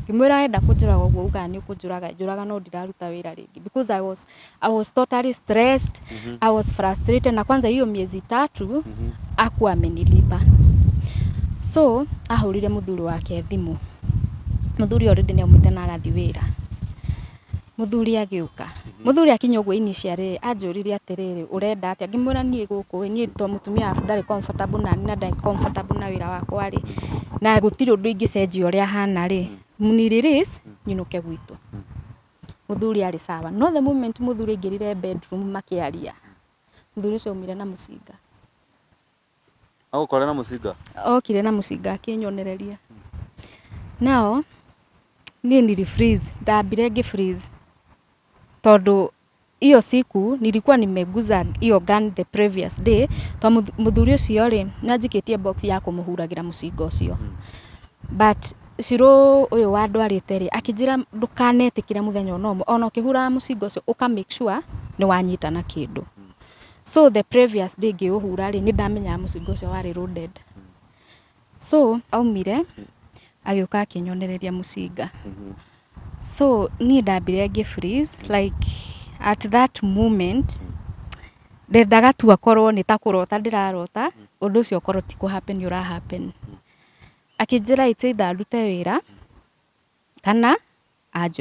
Ngĩmwĩra enda kũnjũraga ũguo uga nĩ ũkũnjũraga no ndiraruta wĩra rĩngĩ because I was totally stressed. I was frustrated na kwanza hiyo miezi 3 akuwa amenilipa. So ahũrire muthuri wake thimũ. Muthuri already nĩ aumĩte na agathi wĩra. Muthuri agĩũka. Muthuri akinya ũguo initially anjũririe atĩrĩrĩ ũrenda atĩa. Ngĩmwĩra niĩ gũkũ niĩ to mutumia ndarĩ comfortable na niĩ ndarĩ comfortable na wĩra wakwa rĩ na gũtirĩ ũndũ ingĩcenjia ũrĩa hana rĩ muniriris nyinũke gwitũ. Muthuri arĩ sawa no the moment muthuri aingĩrire bedroom makĩaria muthuri ũcio aumire na Mucinga. Agũkorera Mucinga? Okire na Mucinga akĩnyonereria. Nao niĩ nili freeze ndambire ngĩ freeze tondu hiyo siku nilikuwa nimeguza hiyo gun the previous day to muthuri ũcio rĩ nanjikĩtie box ya kũmũhuragĩra Mucinga ũcio. But Siro ũyũ wa ndwarĩte rĩ akĩnjĩra ndũkanetĩkĩre mũthenya ona ũkĩhura Mucinga ũcio ũka make sure nĩ wanyita na kĩndũ. So the previous day ngĩũhura rĩ nĩ ndamenya Mucinga ũcio warĩ loaded. So aumire agĩũka akĩnyonereria Mucinga. So niĩ ndambire ngĩ freeze like at that moment ndendaga tu akorwo nĩ ta kũrota ndĩrarota ũndũ ũcio ũkorwo ti kũ happen ũra happen. Akĩnjĩra itse ndute wĩra kana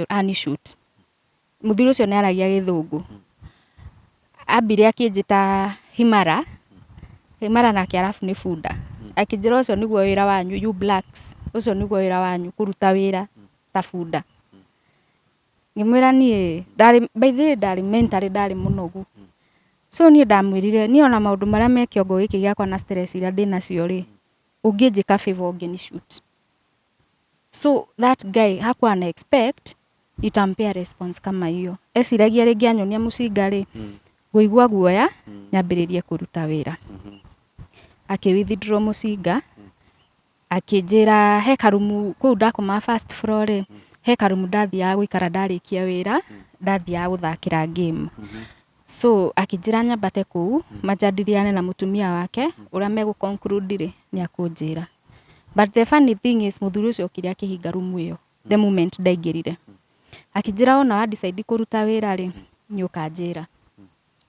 ani shoot. Muthuri ũcio nĩ aragia Gĩthũngũ. Ambire akĩnjĩta Himara nake arabu nĩ bunda. Akĩnjĩra ũcio nĩguo wĩra wanyu you blacks ũcio nĩguo wĩra wanyu kũruta wĩra ta bunda ngimwira nie by the way ndari mentally ndari munogu so nie ndamwirire nie ona maundu maria me kiongo giki giakwa na stress ira ndina cio ri unginjika favor ngini shoot so that guy hakuwa na expect itampea response kama hiyo esiragia ringi anyonia Mucinga ri guigua guoya nyambiririe kuruta wira akiwithdraw Mucinga akinjira he karumu kuu ndakoma first floor ri he karumu ndathia gwikara ndarikia wira ndathia guthakira game so akinjira nyambate kuu majadiliane na mutumia wake uria megu conclude ri ni akunjira but the funny thing is muthuri ucio kire akihinga rumu iyo the moment ndaingirire akinjira ona wa decide kuruta wira ri ni ukanjira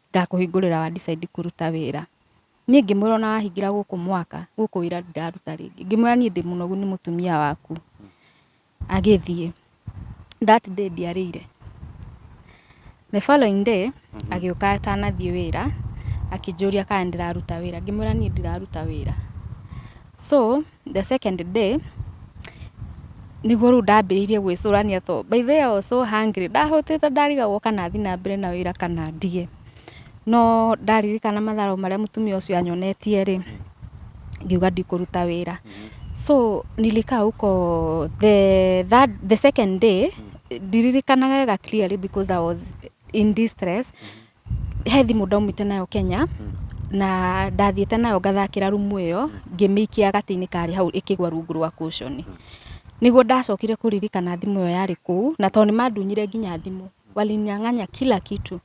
ndakuhingurira wa decide kuruta wira ni ngimwira ona wahingira guku mwaka guku wira ndaruta ringi ngimwira ni ndi munogu ni mutumia waku agithie that day ndiarire the following day agiuka atanathie wira akinjuria kana ndiraruta wira ngimwira ni ndiraruta wira so the second day niguo ru ndambiriirie gwicurania to by the way I was so hungry ndahutite ndariga woka na thi na mbere na wira kana ndige no ndaririkana matharo maria mutumia ucio anyonetie ri ngiuga ndikuruta wira so nilikaa huko the second day ndiririkanaga wega clearly because I was in distress he thimu ndaumite nayo Kenya na ndathiete nayo ngathakira rumu iyo ngimikia gatini kari hau ikigwa rungu rwa cushion niguo ndacokire kuririkana thimu iyo yari kuu na to ni mandunyire nginya thimu walinyang'anya kila kitu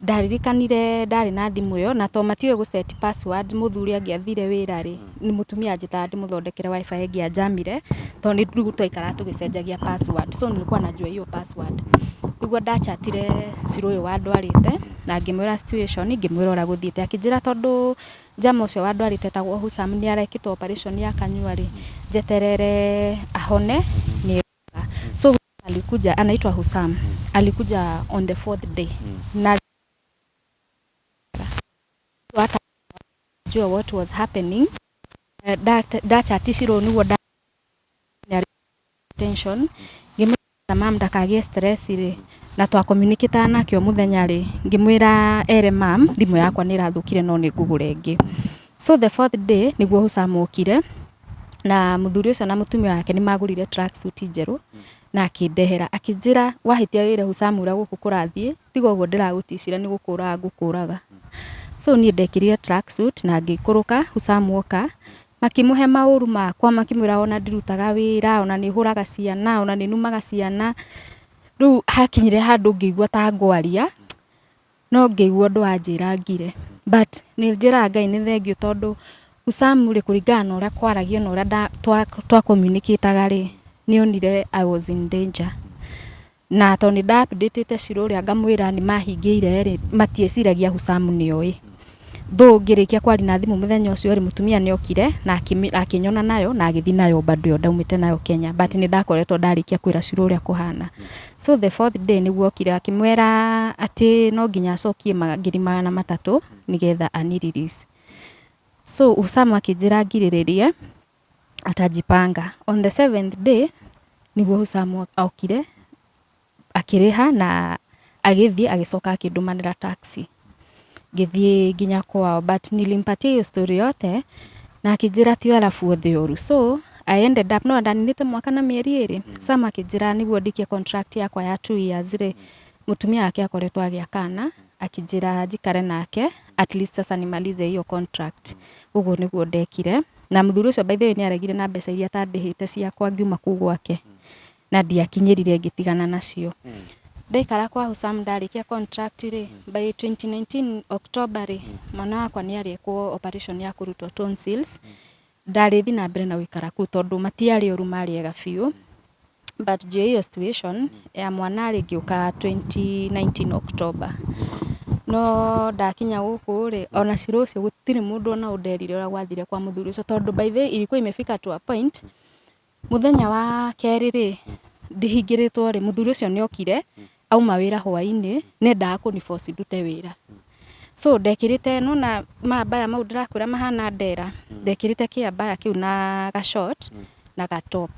ndaririkanire ndari na thimu iyo na to matiwe gu set password muthuri angiathire wira ri ni mutumia njita ndimuthondekere wifi angiajamire to ni ndugu twaikara tugicenjagia password so nilikuwa najua hiyo password niguo ndachatire ciro uyu wandwarite na ngimwira situation ngimwira ora guthiite akinjira tondu jamo ucio wandwarite tagwo Husam ni arekitwo operation ya kanyua ri jeterere ahone ni so alikuja anaitwa Husam alikuja on the 4th day na what was happening that atishiro ni woda tension ngimwira mam ndakagie stress ri na twa communicate nake Omuthenya ri ngimwira Irema thimu yakwa ni irathukire no ni ngugure ngi so the 4th day niguo Husam okire na muthuri ucio na mutumia wake ni magurire tracksuit njeru na akindehera akinjira wahitia wire Husam ura guku kurathie tigo guo ndiragutishira ni gukura ngukuraga so ni ndekirire tracksuit na ngikuruka Husam woka makimuhe mauru makwa makimwira ona ndirutaga wira ona ni huraga ciana ona ni numaga ciana ru hakinyire handu ngigwa ta ngwaria no ngigwa ndu anjira ngire but ni njira Ngai ni thengio tondu Husam ri kuringana uria kwaragio na uria twa communicateaga ri ni onire I was in danger na to ni da update ciro uria ngamwira ni mahingiire ri matieciragia Husam ni oi tho ngirikia kwari na thimu muthenya ucio ri mutumia ni okire na akinyona nayo na agithi nayo bado yo ndaumite nayo Kenya but ni ndakoretwo ndarikia kwira ciro uria kuhana so the 4th day ni guokire akimwera ati no nginya acokie magiri magana matatu nigetha ani release so Husam akinjira ngiriririe atajipanga on the 7th day niguo Husam okire akiriha na agithie agicoka akindumanira taxi githie nginya kwao but nilimpatia hiyo story yote na akijira ti alafu otheoru so I ended up no ndaninite mwaka na mieri iri Husam akijira niguo ndikie contract yakwa ya 2 years ri mutumia wake akoretwo agiakana akijira jikare nake at least sasa nimalize hiyo contract uguo niguo ndekire na muthuri ucio by the way ni aregire na mbeca iria tandihite ciakwa ngiuma kuu gwake na ndiakinyirire ngitigana nacio ndaikara kwa Husam ndarikia contract ri by 2019 October ri mwana wakwa ni arekwo operation ya kurutwo tonsils ndarithi na mbere na wikara ku tondu matiari oru mari ega fiu but je hiyo situation ya mwana ri giuka 2019 October no ndakinya guku ri ona ciro ucio gutire mundu ona underire ora gwathire kwa muthuri ucio tondu by the way ilikuwa imefika to a point muthenya wa keri ri ndihingiritwo ri muthuri ucio ni okire auma wira hwaini nenda ku ni force ndute wira so ndekirite no na mabaya mau ndirakwira mahana ndera ndekirite kiabaya kiu na ga short na ga top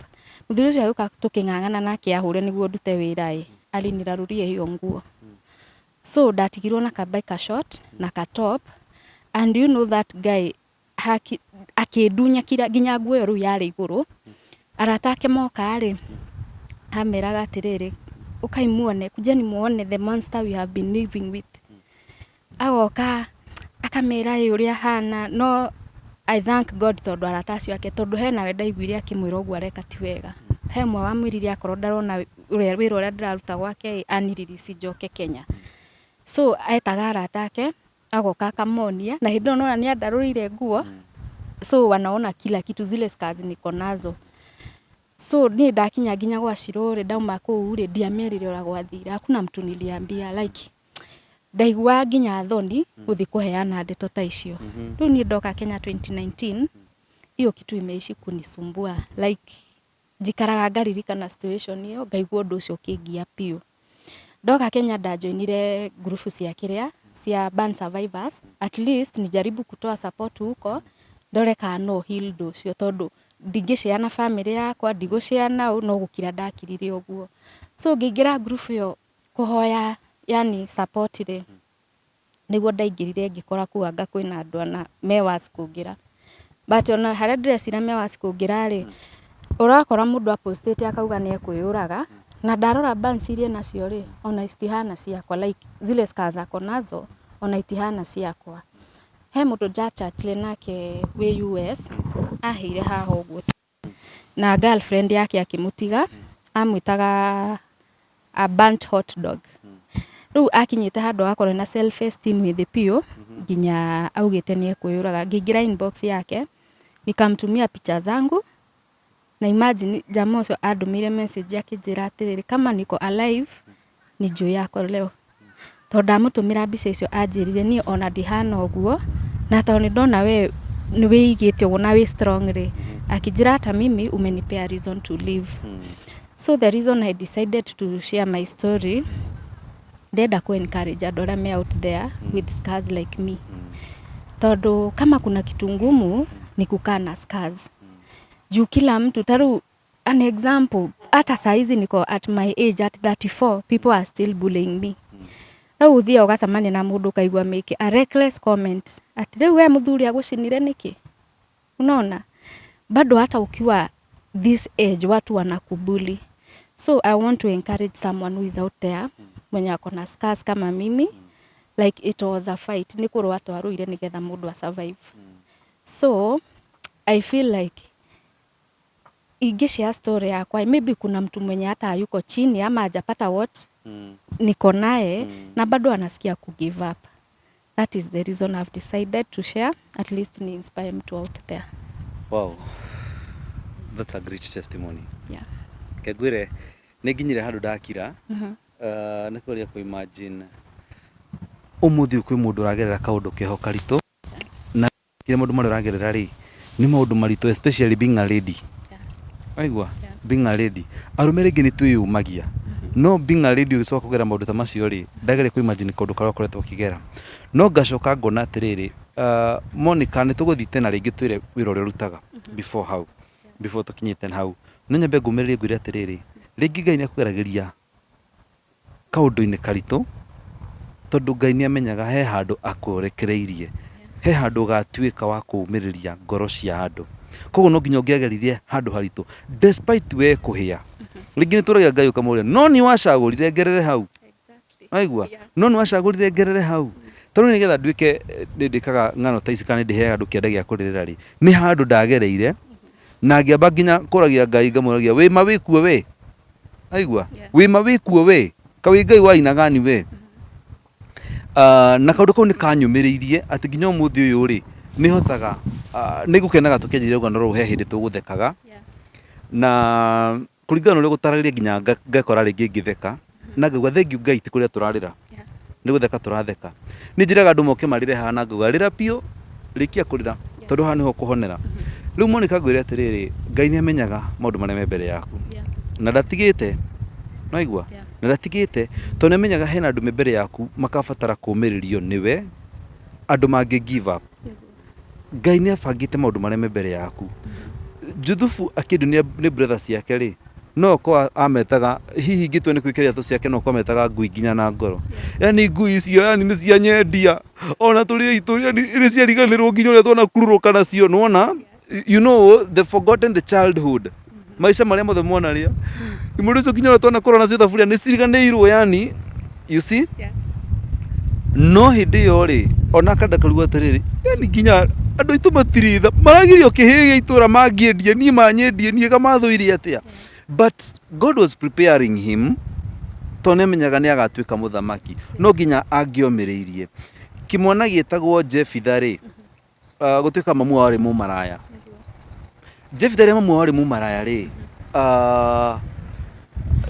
Muthuri ucio agĩũka tũkĩng'ang'ana nake ahũre nĩguo ndute wĩra alinira rurie hiyo nguo. So ndatigirwo na kabike short na ka top, and you know that guy akĩndunya nginya nguo ĩyo rĩu yarĩ igũrũ. Arata ake moka ameraga atĩrĩrĩ, ũkai muone, kujeni muone the monster we have been living with. Agoka akamera ũrĩa hana, no I thank God tondũ arata acio ake, tondũ hena we ndaiguire akĩmwĩra ũguo areka ti wega. He mwe wamwĩrire akorwo ndarona wĩra ũrĩa ndĩraruta gwake aniririsi njoke Kenya. So etaga arata ake, agoka akamonia, na hĩndĩ ĩyo nona nĩ andarũrire nguo, so wanaona kila kitu, zile scars niko nazo. So ni ndakinya nginya gwa Shirore, ndauma kũu ndiamerire ũrĩa gwathira, hakuna mtu niliambia, like ndaigua nginya thoni gũthiĩ kũheana ndeto ta icio. Rĩu niĩ ndoka Kenya 2019, hiyo kitu imeishi kunisumbua, like njikaraga ngaririkana situation hiyo, ngaigua ũndũ ũcio ũkĩngia piũ. Ndoka Kenya ndajoinire group cia burn survivors, at least nijaribu kutoa support huko, ndore kana no heal ũcio, tondũ ndingĩshare na family yakwa, ndigũshare nao, no gũkira ndakirire ũguo. So ngĩingĩra group ĩyo kũhoya yani support nĩguo ndaingĩrire ngĩkora kuanga kwĩna andũ ana mewas kũngira. But ona harĩa ndĩrecira mewas kũngira ũrakora mũndũ apostete akauga nĩ ekwĩyũraga, na ndarora burns iria nacio ona istihana ciakwa, like zile scars ako nazo ona itihana ciakwa. He mũndũ njachatire nake wĩ US ahire haha ũguo, na girlfriend yake akĩmũtiga, amwĩtaga a burnt hot dog. Rĩu akinyĩte handũ akorwo na self esteem with piũ, nginya augĩte nĩ ekwĩyũraga. Ngĩingĩra inbox yake nikamtumia picha zangu, na imagine jamaa ũcio andũmĩire message akĩnjĩra atĩrĩrĩ, kama niko alive ni juu yako leo. Tondũ ndamũtũmĩra mbica icio anjĩrire niĩ ona ndihana ũguo, na tondũ nĩ ndona we nĩ wĩigĩte ũguo na wĩ strong akĩnjĩra hata mimi umenipea reason to live. So the reason I decided to share my story, ndenda encourage andũ arĩa me out there with scars like me. Tondũ kama kuna kitu ngumu ni kukaa na scars. Juu kila mtu, taru an example, hata saizi niko at my age at 34, people are still bullying me. Au uthia ũgacamania na mũndũ kaigua make a reckless comment ati rĩu we Muthuri agũcinire nĩkĩ? Unaona? Bado hata ukiwa this age watu wanakubuli. So I want to encourage someone who is out there mwenye ako na scars kama mimi, like it was a fight, ni kũrũa twarũire nĩgetha mũndũ a survive. So I feel like ingeshare story yakwa, maybe kuna mtu mwenye hata yuko chini ama hajapata what niko naye na bado anasikia ku give up. That is the reason I've decided to share, at least ni inspire mtu out there. Wow, that's a great testimony. Yeah. Kegwire nĩnginyire handũ ndakira, nĩkũria ku imagine ũmũthĩ kwĩ mũndũ ũragerera kaũndũ keho karitũ, na kile mũndũ marĩ ũragerera nĩ maũndũ maritũ, especially being a lady. Aigua, being a lady. Arũme rĩngĩ nĩ twĩyũmagia. No being a lady ũgĩcoka kũgera maũndũ ta macio ndagere ku imagine kaũndũ karĩa ũkoretwo ũkĩgera. No ngacoka ngona atĩrĩrĩ, Monica nĩ tũgũthiĩ tena rĩngĩ twĩre wĩra ũrĩa ũrutaga before hau, before tũkinyĩte hau. No nyambe ngũmĩrĩrie ngwĩre atĩrĩrĩ, rĩngĩ Ngai nĩ akũgeragĩria kaũndũ-inĩ karitũ, tondũ Ngai nĩ amenyaga he handũ akũrekereirie, he handũ ũgatuĩka wa kũũmĩrĩria ngoro cia andũ. Koguo no nginya ũngĩageririe handũ haritũ, despite we kũhĩa. Rĩngĩ nĩ tũragia Ngai ũkamũria, no nĩ wacagũrire ngerere hau. Aigua, no nĩ wacagũrire ngerere hau. Tondũ nĩgetha nduĩke ndĩkaga ng'ano ta ici kana ndĩheaga andũ kĩanda gĩa kũrĩrĩra nĩ handũ ndagereire, na ngĩamba nginya kũragia Ngai ngamũragia, wĩ ma wĩkuo we. Aigua, wĩ ma wĩkuo we, kawĩ Ngai wa aina gani we. Na kaũndũ kau nĩ kanyũmĩrĩirie atĩ nginya ũmũthĩ ũyũ nĩ hotaga nĩ gũkenaga tũkĩanjĩrĩria rũgano rũrũ he hĩndĩ tũgũthekaga, na kũringana na ũrĩa gũtaragĩria nginya ngakora rĩngĩ ngĩtheka, na ngaigua thengiũ Ngai ti kũrĩa tũrarĩra, nĩ gũtheka tũratheka. Nĩ njĩraga andũ moke marĩre haha na ngauga rĩra piũ, rĩkia kũrĩra, tondũ haha nĩho kũhonera. Rĩu Monica ngwĩre atĩrĩrĩ, Ngai nĩ amenyaga maũndũ marĩa me mbere yaku, na ndatigĩte, no aigua, na ndatigĩte, tondũ nĩ amenyaga hena andũ me mbere yaku makabatara kũũmĩrĩrio nĩwe, andũ mangĩ give up. Ngai nĩ abangĩte maũndũ marĩa me mbere yaku. Juthufu akidunia ni brothers yake ri no kwa ametaga hihi ngitwe ni kwikeria tu ciake no kwa ametaga ngui nginya na ngoro yani ngui icio yani ni cia nyendia ona tuli itu yani ni cia riganirwo nginya ria twana kururuka nacio nona you know the forgotten the childhood maisha maria mothe mwana ria imundu icio nginya ria twana korona nacio thaburia ni ciriganirwo yani you see no hindi yo ri ona kada karuga atiriri yani nginya andu itu matiritha maragirio kihigia itura mangiendia ni manyendie ni kamathuire atia but God was preparing him tone menyaga ni agatwika muthamaki no nginya angiomereirie kimwana gietagwo Jefithari gutwika mamu wari mu maraya Jefithari mamu wari mu maraya ri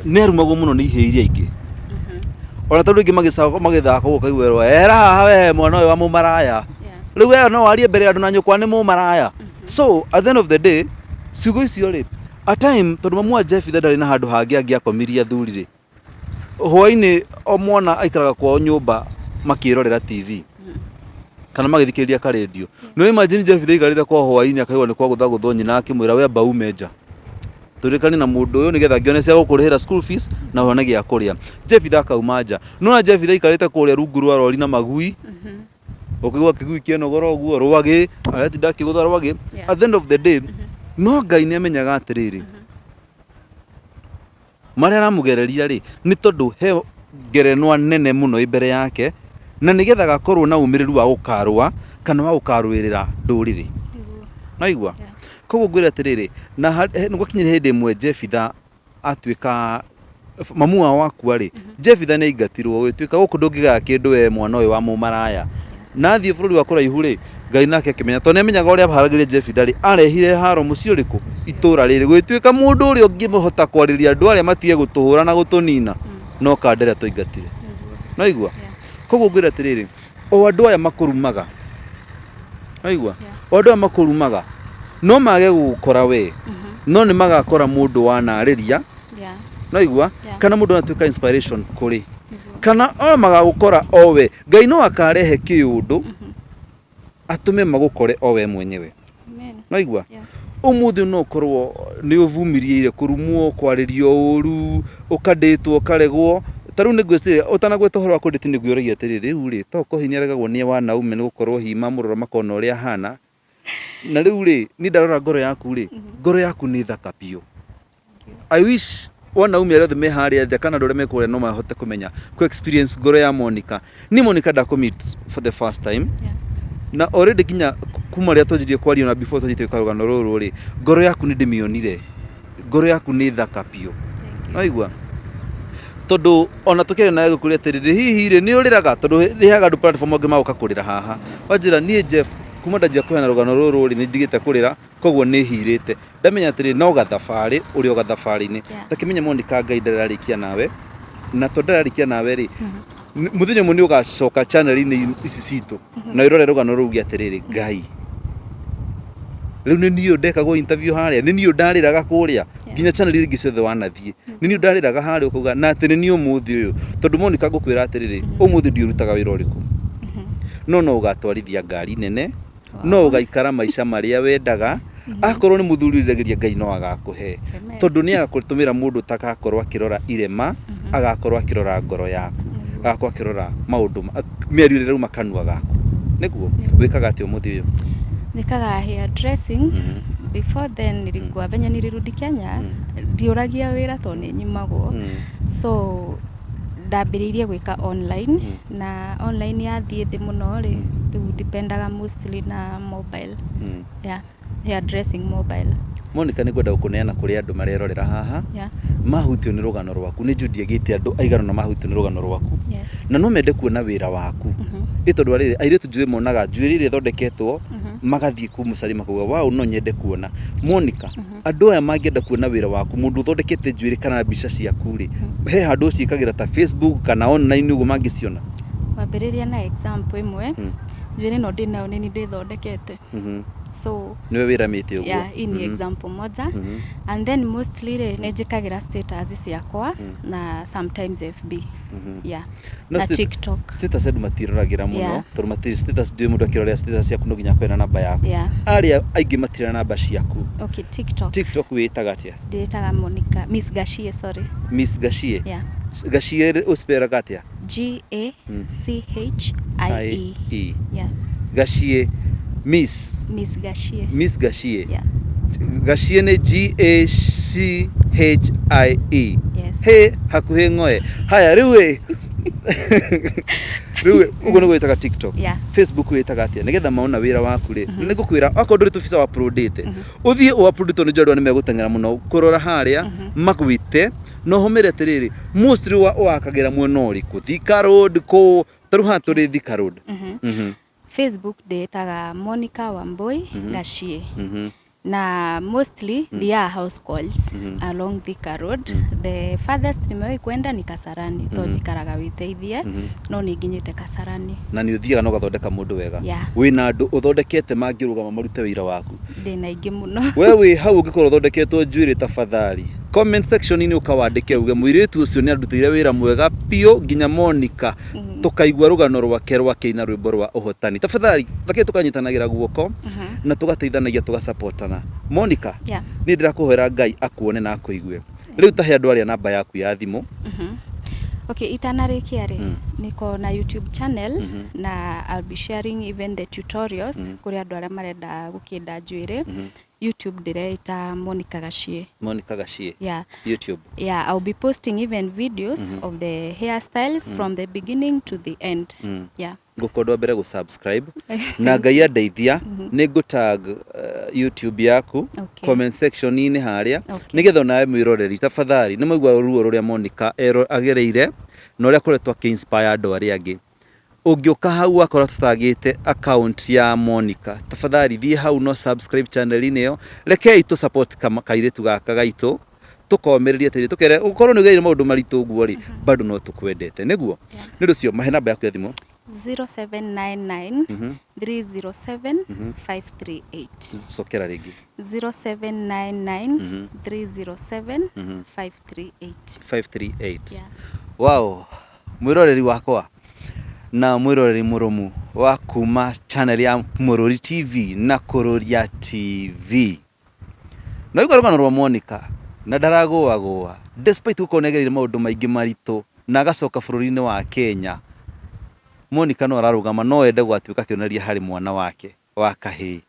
nerumagwo muno ni iheiria ingi ona tondu ingi magithaka gukaigwerwo era haha we mwana uyu wa mu maraya riu we no warie mbere andu na nyukwa ni mu maraya so at the end of the day ciugo icio ri a time tondu mamu wa Jefithari ndari na handu hangi angiakomiria thuri ri hwaini o mwana aikaraga kwao nyumba makirorera TV kana magithikiriria ka radio no imagine Jefithari aikarite kwa hwaini akaigwa ni kwa guthaguthwo nyina akimwira we ba umeja turikani na mundu uyu nigetha ngione cia gukurihira school fees na one gia kuria Jefithari akauma nja no na Jefithari aikarite kuria rungu rwa rori na magui ukigwa kigui kienogora uguo rwagi arati ndakigutha rwagi at the end of the day no Ngai ni amenyaga atiriri maria aramugereria ri ni tondu he ngerenwa nene muno imbere yake na nigetha gakorwo na umiriru wa gukarwa kana wa gukarwirira nduriri naigua koguo ngwira atiriri na nigukinyira hindi imwe Jefithari atwika mamu wa Wakwa ri Jefithari ni aingatirwo witwika guku ndungiga kindu we mwana uyu wa mu maraya nathie bururi wa kuraihu ri Ngai nake akimenya to nemenyaga uria baharagirie Jefithari arehire haro mucio riku itura riri gwitwika mundu uri ungimuhota kwariria andu aria matige gutuhura na gutunina no kandere tuingatire naigua koguo ngwira atiriri o andu aya makurumaga naigua o andu aya makurumaga no mage gukora we no ni magakora mundu wanariria naigua kana mundu anatwika inspiration kuri kana o magagukora owe Ngai no akarehe kiundu atume magukore owe mwenyewe naigua umuthi no korwo ni uvumirie kurumwo kwaririo uru ukadetwo karegwo taru ni gwestire utanagweta horo akuditi ni gwioragia atiriri uri to ko hinya regagwo ni wana ume ni gukorwo hima murora makona uria hana na riu ri ni ndarora ngoro yaku ni thaka pio I wish wana ume rothe me haria the kana ndore mekore no mahote kumenya ku experience ngoro ya Monica ni Monica da commit for the first time na already kinya kuma ria tojirie kwario na before tojite karugano ruru ri ngoro yaku ni ndimionire ngoro yaku ni thaka pio naigua tondu ona tukire nawe gukuria atiriri hihi ri ni uriraga tondu rihaga ndu platform onge mauka kurira haha wajira nie Jeff kuma ndajia kuhena rugano ruru ri ni ndigite kurira koguo ni hirite ndamenya atiriri no gathabari uri o gathabari-ini takimenya Monica Ngai ndararikia nawe na tondu ndararikia nawe ri muthenya muni ugacoka channel-ini ici citu na irore rugano rugi atiriri Ngai riu ni niyo ndekagwo interview haria ni niyo ndariraga kuria nginya channel iri gicothe wanathie ni niyo ndariraga haria ukuga na atiri ni umuthi uyu tondu Monica ngukwira atiriri umuthi ndiurutaga wira uriku no ugatwarithia ngari nene no ugaikara maisha maria wendaga akorwo ni muthuri iragiria Ngai no agakuhe tondu ni agakutumira mundu takakorwo akirora Irema agakorwo akirora ngoro yaku agakorwo akirora maundu miario ira makanua gaku niguo wikaga ati umuthi uyu nikaga hair dressing before then nilikuwa venye nilirudi Kenya ndiuragia wira to ni nyumagwo so ndambiriirie gwika online na online yathie thi muno ri tu dependaga mostly na mobile hair dressing mobile Monica ni gwenda gukuneana kuri andu marerorera haha mahutio ni rugano rwaku ni Judy agite andu aigana na mahutio ni rugano rwaku na no mende kuona wira waku itondu riri airetu njui monaga njui riri thondeketwo magathie ku mucarima kuga wow no nyende kuona Monica andu aya mangienda kuona wira waku mundu thondekete njui kana mbica ciaku ri he handu ciikagira ta Facebook kana online ugo mangiciona wambiriria na example imwe njui no ndinayo ni ndithondekete so niwe wiramite uguo yeah in example moja and then mostly nejikagira status ciakwa na sometimes FB yeah na TikTok status edu matiriragira muno tor matiri status ndio mundu akirorea status yaku no ginya kwena namba yaku aria aingi matira namba ciaku okay TikTok witaga atia ndetaga Monica Miss Gashie sorry Miss Gashie yeah Gashie uspera gatia GACHIE yeah Gashie Miss Gashie yeah Gashie ne GACHIE yes he hakuhe ngoe haya riwe ugo no gwitaga TikTok Facebook witaga atia nigetha maona wira waku ri nigukwira akondo ri tufisa wa uploadite uthie u uploadite ni jodwa ni megutengera muno kurora haria makwite no homere tiriri mostly wakagira mwena uriku Thika Road ko taruha turi Thika Road Facebook ndetaga Monica Wamboi Gashie na mostly they are house calls along Thika Road the farthest nimewahi kwenda ni Kasarani tojikaraga witeithie no ninginyite Kasarani na ni uthiaga no gathondeka mundu wega wina andu uthondekete mangirugama marute wira waku ndina ingi muno wewe hau ungikorwo uthondeketwo njuiri tafadhali comment section ini ukawandike uge mwiritu ucio ni andutire wira mwega pio nginya Monica tukaigwa rugano rwake rwakeina rwimbo rwa uhotani tafadhali reke tukanyitanagira guoko na tugateithanagia tugasupportana Monica ni ndirakuhera Ngai akuone na akuigue riu tahe andu aria namba yaku ya thimu okay itanarikia ri niko na YouTube channel na I'll be sharing even the tutorials kuri andu aria marenda gukinda njuire YouTube direita Monica Gashie yeah YouTube I'll be posting even videos of the hairstyles from the beginning to the end yeah ngukodwa mbere gu subscribe na Ngai andeithia ni ngutag YouTube yaku comment section ini haria nigetha nawe mwiroreri tafadhali ni maigwa ruo ruria Monica agereire no ria kuretwa ki inspire andu aria angi ungioka hau akora tutagite account ya Monica tafadhali thie hau no subscribe channel ini yo rekei tu support kama kairetu gaka gaitu tukomereria tiri tukere ukorwo ni geire maundu maritu guo ri bado no tukwendete niguo ni rucio mahe namba yaku ya thimu 0799 307 538 sokera rigi 0799 307 538 wow mwiroreri wakwa na mwiroreri murumu wa kuma channel ya Murori TV na Kuroria TV no igorwa rwa Monica na daragwa despite ukonegerire maundu maingi maritu na gacoka bururi-ini wa Kenya Monica no ararugama no ende gwatuika kioneria hari mwana wake wa kahii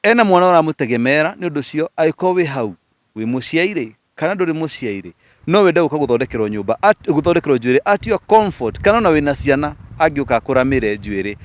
ena mwana uramutegemera ni undu cio aiko wi hau wi muciaire kana nduri muciaire no wende guka guthondekerwo nyumba guthondekerwo njuire at your comfort kana na wina ciana angiuka kuramire njuire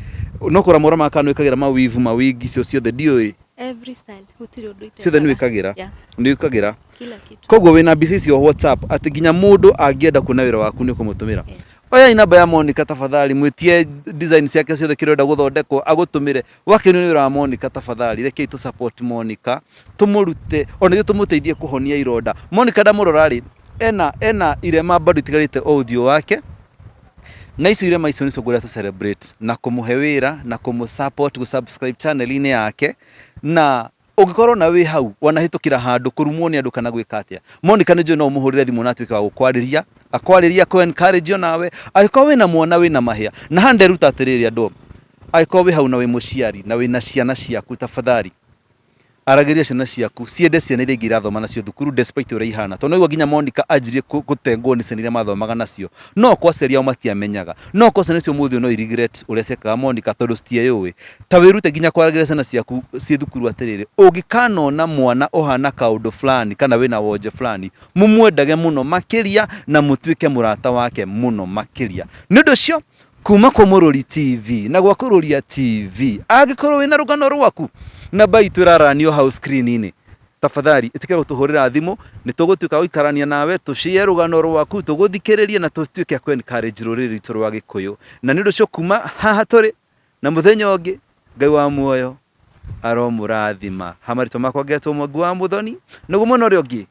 no kuramura makano ikagira mawivu mawigi cio ciothe ndioi every style hutiri undu ite ciothe ni wikagira ni wikagira kila kitu koguo wina busy cio WhatsApp ati ginya mundu angienda kuna wira waku ni kumutumira oya namba ya Monica tafadhali mwitie design ciake ciothe kirenda guthondekwo agutumire wakenu ni wira wa Monica tafadhali rekei tu support Monica tumurute ona ithu tumuteithie kuhonia ironda Monica ndamurorari ena Irema bado itigarite audio wake na icio Irema icio nicio ngwira tu celebrate na kumuhe wira na kumusupport gu subscribe channel ine yake na ugikorwo na wi hau wanahitukira handu kurumwo ni andu kana gwika atia Monica nijo no umuhurire thimu na twika wa gukwariria akwariria ko encourage nawe aiko we na mwana we na mahia na hande ruta atiriri andu aiko we hau na we muciari na we na ciana ciaku tafadhali aragiria ciana ciaku ciende ciana iria ingi irathoma nacio thukuru despite uria ihana to no igwa ginya Monica ajirie gutengwo ni ciana iria mathomaga nacio no kwa ceria matiamenyaga no kwa ciana cio muthi no regret uria cekaga Monica tondu citie yui ta wirute ginya kwaragiria ciana ciaku cie thukuru atiriri ungikana mwana ohana kaundu fulani kana wina wonje fulani mumwendage muno makiria na mutwike murata wake muno makiria ni undu cio kuma kwa Murori TV na gwa Kuroria TV agikorwo wina rugano rwaku na baitu iraranio house screen ini tafadhali itikira gutuhurira thimu ni tugutwika guikarania nawe tushie rugano rwaku tuguthikiririe na tutwike ku encourage ruriri itu rwa Gikuyu na nindu cio kuma haha turi na muthenya ungi Ngai wa muoyo aromurathima hamarito makwa geto mwagu wa muthoni nugu muno ri ungi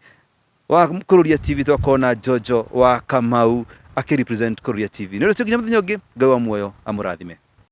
wa Kuroria TV twakona Jojo wa Kamau akirepresent Kuroria TV nindu cio ginya muthenya ungi Ngai wa muoyo amurathime.